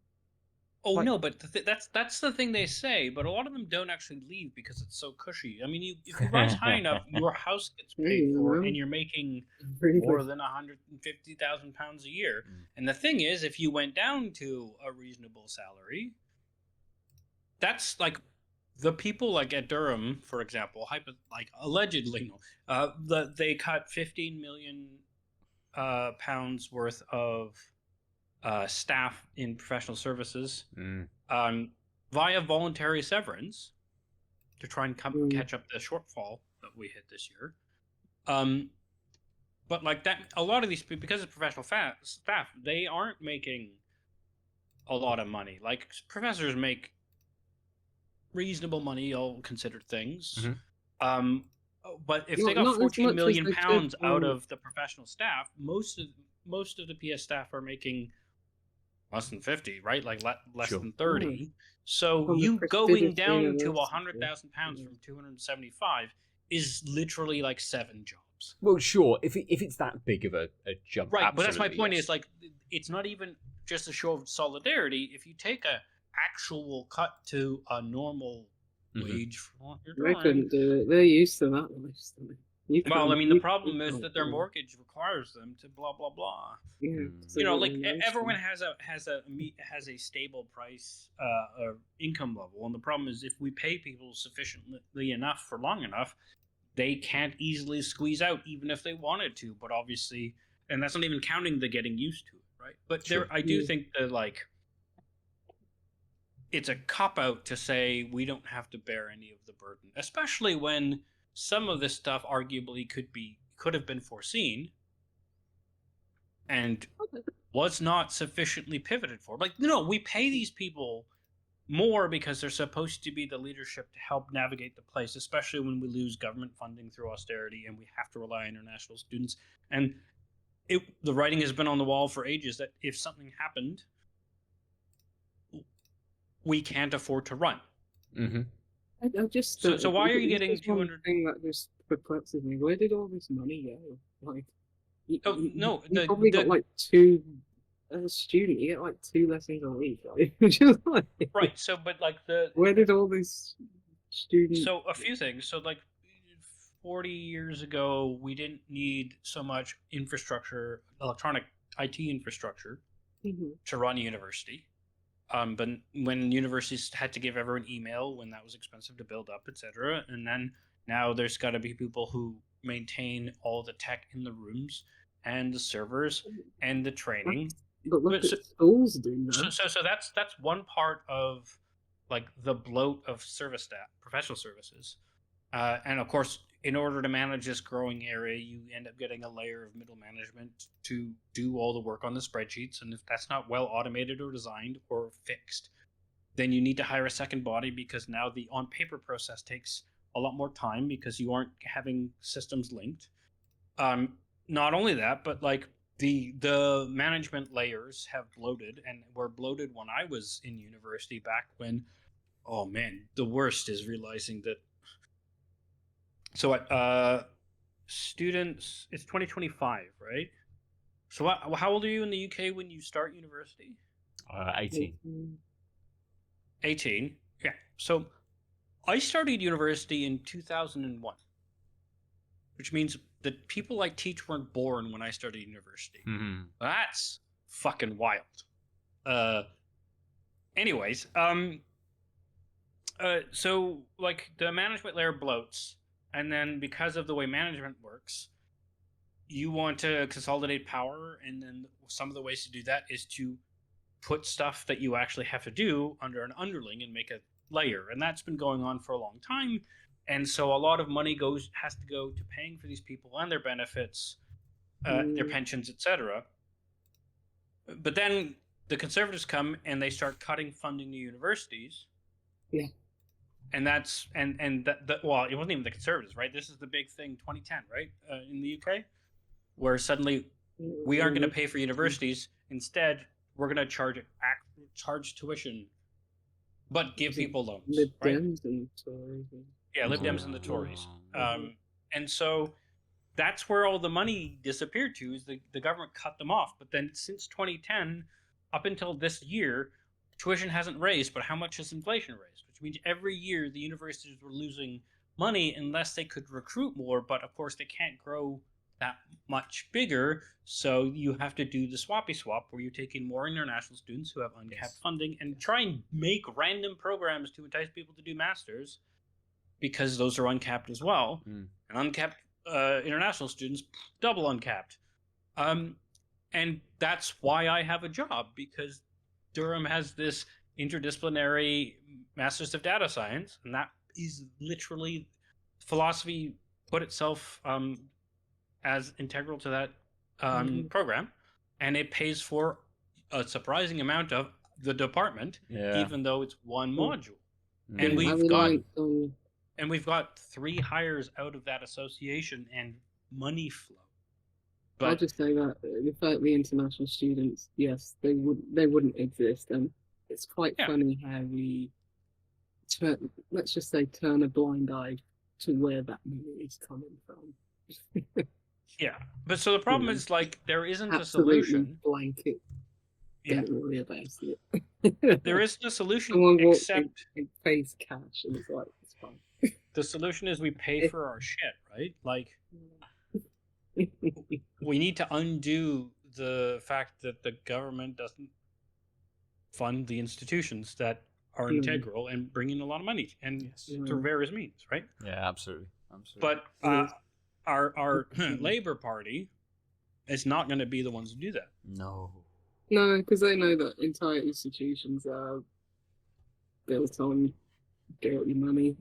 Oh, no, but that's the thing they say, but a lot of them don't actually leave because it's so cushy. I mean, if you rise high enough, your house gets paid for, and you're making more than £150,000 a year. And the thing is, if you went down to a reasonable salary, that's like the people like at Durham, for example, allegedly, they cut £15 million pounds worth of staff in professional services via voluntary severance to try and catch up the shortfall that we hit this year. But like that, a lot of these people, because it's professional staff, they aren't making a lot of money. Like professors make reasonable money, all considered things. But if they got £14 million out of the professional staff, most of the PS staff are making less than 50, right? Like less than 30. So you going down to £100,000 from 275 is literally like 7 jobs. Well, sure, if it's that big of a jump, right? But that's my point. Is like it's not even just a show of solidarity. If you take a actual cut to a normal wage for what you're doing, they couldn't do it. They're used to that lifestyle. Well, I mean, the problem is that their mortgage requires them to blah blah blah. Yeah, like everyone has a stable price or income level, and the problem is if we pay people sufficiently enough for long enough, they can't easily squeeze out, even if they wanted to. But obviously, and that's not even counting the getting used to it, right? But I do think that it's a cop-out to say we don't have to bear any of the burden, especially when some of this stuff arguably could have been foreseen and was not sufficiently pivoted for. Like, no, we pay these people more because they're supposed to be the leadership to help navigate the place, especially when we lose government funding through austerity and we have to rely on international students. And the writing has been on the wall for ages that if something happened, we can't afford to run. Mm-hmm. I just so why are you getting 200? Thing that just perplexes me. Where did all this money go? Like, you probably got like two. As a student, you get like 2 lessons a week, right? Just like, right. So, but like where did all this student? So a few things. So like 40 years ago, we didn't need so much infrastructure, electronic IT infrastructure, to run a university. But when universities had to give everyone email, when that was expensive to build up, etc., and then now there's got to be people who maintain all the tech in the rooms and the servers and the training. But look at schools do that. So that's one part of like the bloat of service staff, professional services, and of course, in order to manage this growing area, you end up getting a layer of middle management to do all the work on the spreadsheets. And if that's not well automated or designed or fixed, then you need to hire a second body because now the on-paper process takes a lot more time because you aren't having systems linked. Not only that, but like the management layers have bloated and were bloated when I was in university back when, oh man, the worst is realizing that. So students, it's 2025, right? So how old are you in the UK when you start university? 18. 18, yeah. So I started university in 2001, which means that people I teach weren't born when I started university. Mm-hmm. That's fucking wild. Anyways, so like the management layer bloats, and then because of the way management works, you want to consolidate power, and then some of the ways to do that is to put stuff that you actually have to do under an underling and make a layer, and that's been going on for a long time. And so a lot of money has to go to paying for these people and their benefits, their pensions, etc. But then the conservatives come and they start cutting funding to universities. Yeah. And that's well, it wasn't even the conservatives, right? This is the big thing, 2010, right, in the UK, where suddenly we aren't going to pay for universities. Instead, we're going to charge tuition, but give people loans. Lib right? Dems and Tories. Yeah, Lib Dems and the Tories. And so that's where all the money disappeared to, is the government cut them off. But then since 2010, up until this year, tuition hasn't raised, but how much has inflation raised? Which means every year the universities were losing money unless they could recruit more, but of course they can't grow that much bigger, so you have to do the swappy swap, where you take in more international students who have uncapped funding and try and make random programs to entice people to do masters, because those are uncapped as well. And uncapped international students, double uncapped. And that's why I have a job, because Durham has this interdisciplinary Masters of Data Science, and that is literally philosophy put itself as integral to that program, and it pays for a surprising amount of the department, even though it's one module. And we've got 3 hires out of that association and money flow. But I'll just say that without the international students, yes, they wouldn't exist, and it's quite funny how we let's just say turn a blind eye to where that money is coming from. Yeah, but so the problem is, like, there isn't a solution. Blanket. Don't worry about it. There isn't a solution except it pays cash, and it's like, it's fine. The solution is we pay for our shit, right? Like, we need to undo the fact that the government doesn't fund the institutions that are integral and bring in a lot of money, and through various means, right? Yeah, absolutely. But our Labour Party is not going to be the ones to do that. No, because they know that entire institutions are built on dirty money.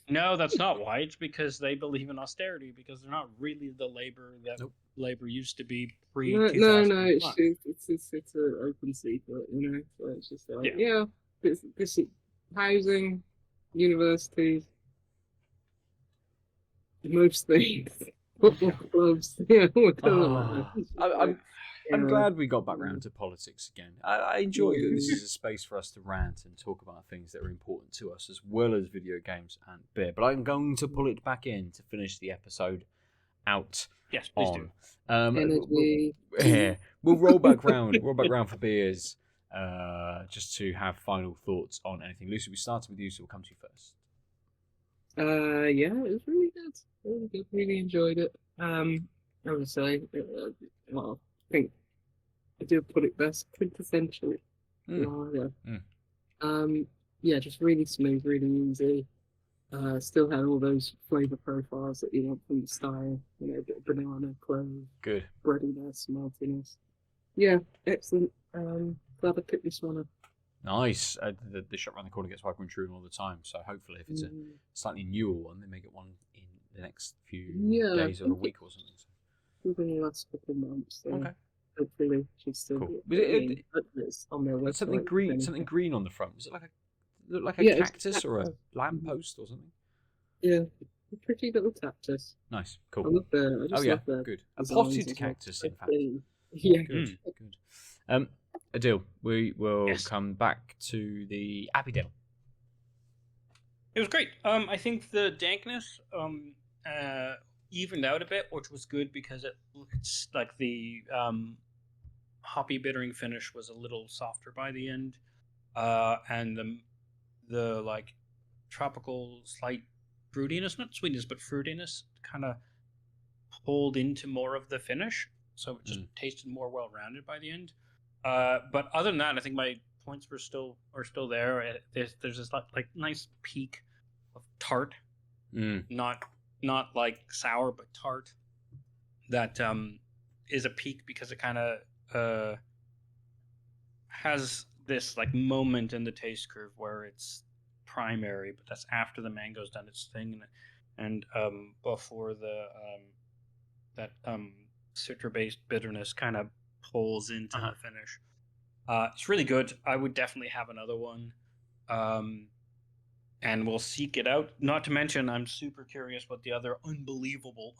No, that's not why. It's because they believe in austerity, because they're not really the labor that labor used to be pre No, 2001. it's an open secret, So it's just like, this housing, universities, most things, football clubs, I'm glad we got back round to politics again. I enjoy that this is a space for us to rant and talk about things that are important to us, as well as video games and beer. But I'm going to pull it back in to finish the episode out. Yes, please do. We'll roll back round. Roll back round for beers, just to have final thoughts on anything. Lucy, we started with you, so we'll come to you first. Yeah, it was really good. Really good. Really enjoyed it. I would say, well, I think I do put it best, quintessentially. Yeah, just really smooth, really easy. Still had all those flavor profiles that you want from the style. A bit of banana, clove, good, breadiness, maltiness. Yeah, excellent. Glad I picked this one up. Nice. The shop around the corner gets Viper and True all the time, so hopefully if it's a slightly newer one, they may get one in the next few days or a week or something. Within the last couple of months. So okay. Hopefully she's still cool. On their website. Something green on the front. Was it like a cactus or a lamppost or something? Yeah, a pretty little cactus. Nice, cool. I love the. Good. A potted cactus, in fact. Yeah, good. Aadil, we will come back to the Abbeydale. It was great. I think the dankness evened out a bit, which was good because it's like the hoppy bittering finish was a little softer by the end, and the like tropical slight fruitiness, not sweetness but fruitiness, kind of pulled into more of the finish, so it just tasted more well-rounded by the end. But other than that, I think my points are still there. There's this like nice peak of tart, not like sour but tart. That is a peak because it kind of has this like moment in the taste curve where it's primary, but that's after the mango's done its thing, and before the that citra-based bitterness kind of pulls into the finish. It's really good. I would definitely have another one, and we'll seek it out. Not to mention, I'm super curious what the other unbeerleavable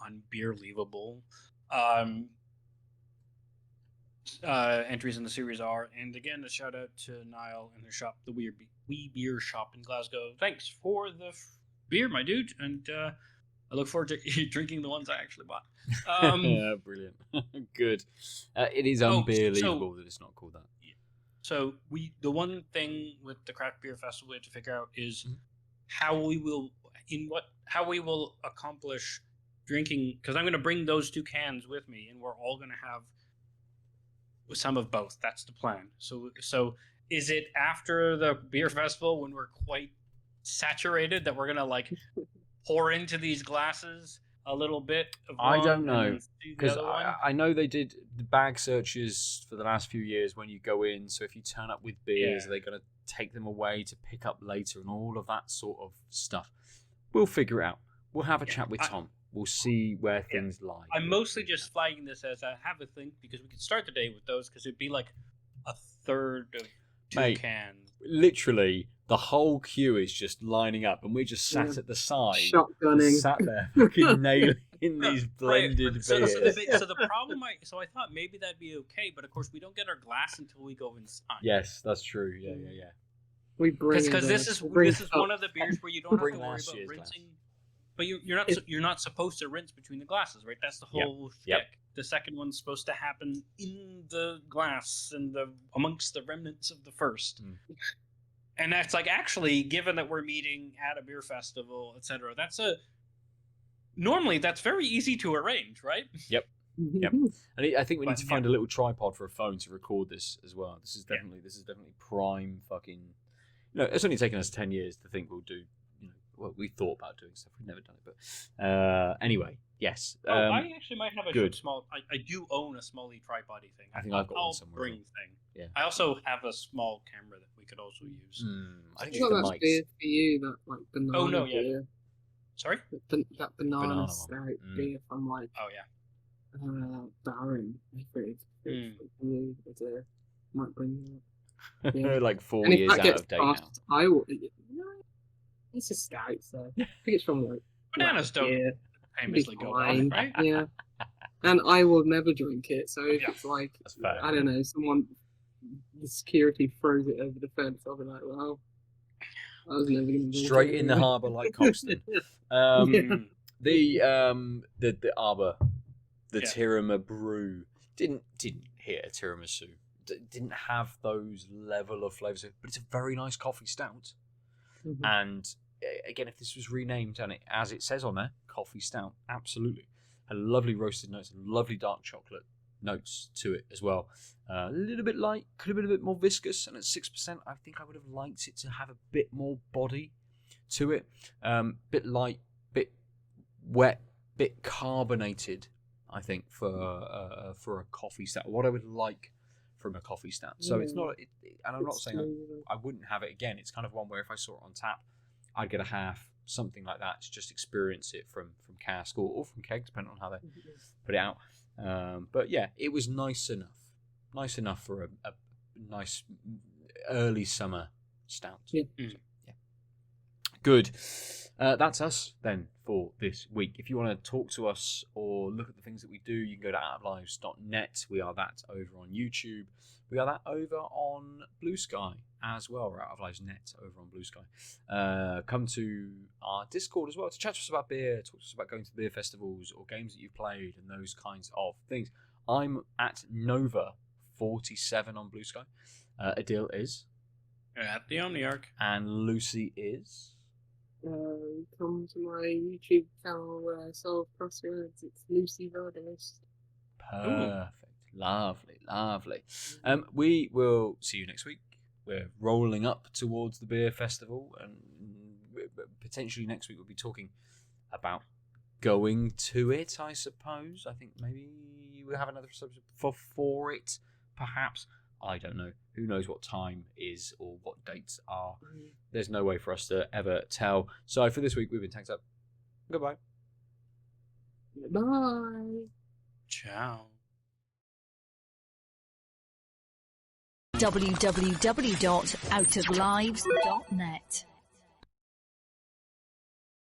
entries in the series are. And again, a shout out to Niall and their shop, the Wee Beer Shop in Glasgow. Thanks for the beer, my dude, and I look forward to drinking the ones I actually bought. Yeah, brilliant. Good. It is unbelievable that it's not called that. So the one thing with the craft beer festival we have to figure out is how we will accomplish drinking, because I'm going to bring those 2 cans with me, and we're all going to have some of both. That's the plan. So is it after the beer festival when we're quite saturated that we're going to like pour into these glasses a little bit of rum? I don't know, because I know they did the bag searches for the last few years when you go in, so if you turn up with beers, they're going to take them away to pick up later and all of that sort of stuff. We'll figure it out. We'll have a chat with Tom. We'll see where things lie. I'm mostly just flagging this as I have a think, because we could start the day with those, because it'd be like a third of 2 cans. Literally, the whole queue is just lining up, and we're just sat at the side, shotgunning, sat there, fucking nailing these blended beers. So the problem, I thought maybe that'd be okay, but of course we don't get our glass until we go inside. Yes, that's true. Yeah. We bring because this is one of the beers where you don't have to worry about rinsing. But you're not supposed to rinse between the glasses, right? That's the whole shtick. Yep. The second one's supposed to happen in the glass and amongst the remnants of the first. And that's like, actually, given that we're meeting at a beer festival, etc., normally that's very easy to arrange, right? Yep. And I think we need to find a little tripod for a phone to record this as well. This is definitely prime fucking. It's only taken us 10 years to think we'll do well, we thought about doing stuff. We've never done it, but anyway, yes. I actually might have a good. small. I do own a smally tripody thing. I think I've got one somewhere. Bring thing. Yeah. I also have a small camera that we could also use. I think What it's the about mics. beer for you? That like banana Oh, no, yeah. beer. Sorry. That banana Banana stout one. beer from like Oh yeah. Baron. I think it's for you. Might bring that. Yeah. Like 4 And if years that out gets of date now. passed, I will. No, it's a stout, so I think it's from like Bananas don't beer. famously go Fine, on, right? Yeah. And I will never drink it. So if it's like, That's fair. I don't know, the security throws it over the fence, I'll be like, well, I was never going to drink Straight it in the anyway. harbour like Coxton. The Arbor, the Tiramibru didn't hit a tiramisu. Didn't have those level of flavours, but it's a very nice coffee stout. Mhm. And again, if this was renamed and as it says on there, coffee stout, absolutely. Had lovely roasted notes, lovely dark chocolate notes to it as well. A little bit light, could have been a bit more viscous, and at 6%, I think I would have liked it to have a bit more body to it. Bit light, bit wet, bit carbonated, I think, for a coffee stout. What I would like from a coffee stout. So it's not, and I'm not saying I wouldn't have it again. It's kind of one where if I saw it on tap, I'd get a half, something like that, to just experience it from cask or from keg, depending on how they put it out. But yeah, it was nice enough for a nice early summer stout. Yeah. So, yeah. Good. That's us then for this week. If you want to talk to us or look at the things that we do, you can go to outoflives.net. We are that over on YouTube. We are that over on Bluesky as well. We're Out of Lives Net over on Bluesky. Come to our Discord as well to chat to us about beer, talk to us about going to beer festivals or games that you've played and those kinds of things. I'm at Nova47 on Bluesky. Aadil is. At the Omniarch. And Lucy is. Come to my YouTube channel, Soul Crossroads. It's Lucy Vardis. Perfect. Lovely. We will see you next week. We're rolling up towards the beer festival, and potentially next week we'll be talking about going to it, I suppose. I think maybe we'll have another subject for it, perhaps. I don't know. Who knows what time is or what dates are. There's no way for us to ever tell. So for this week, we've been Tanked Up. Goodbye. Bye. Ciao. www.outoflives.net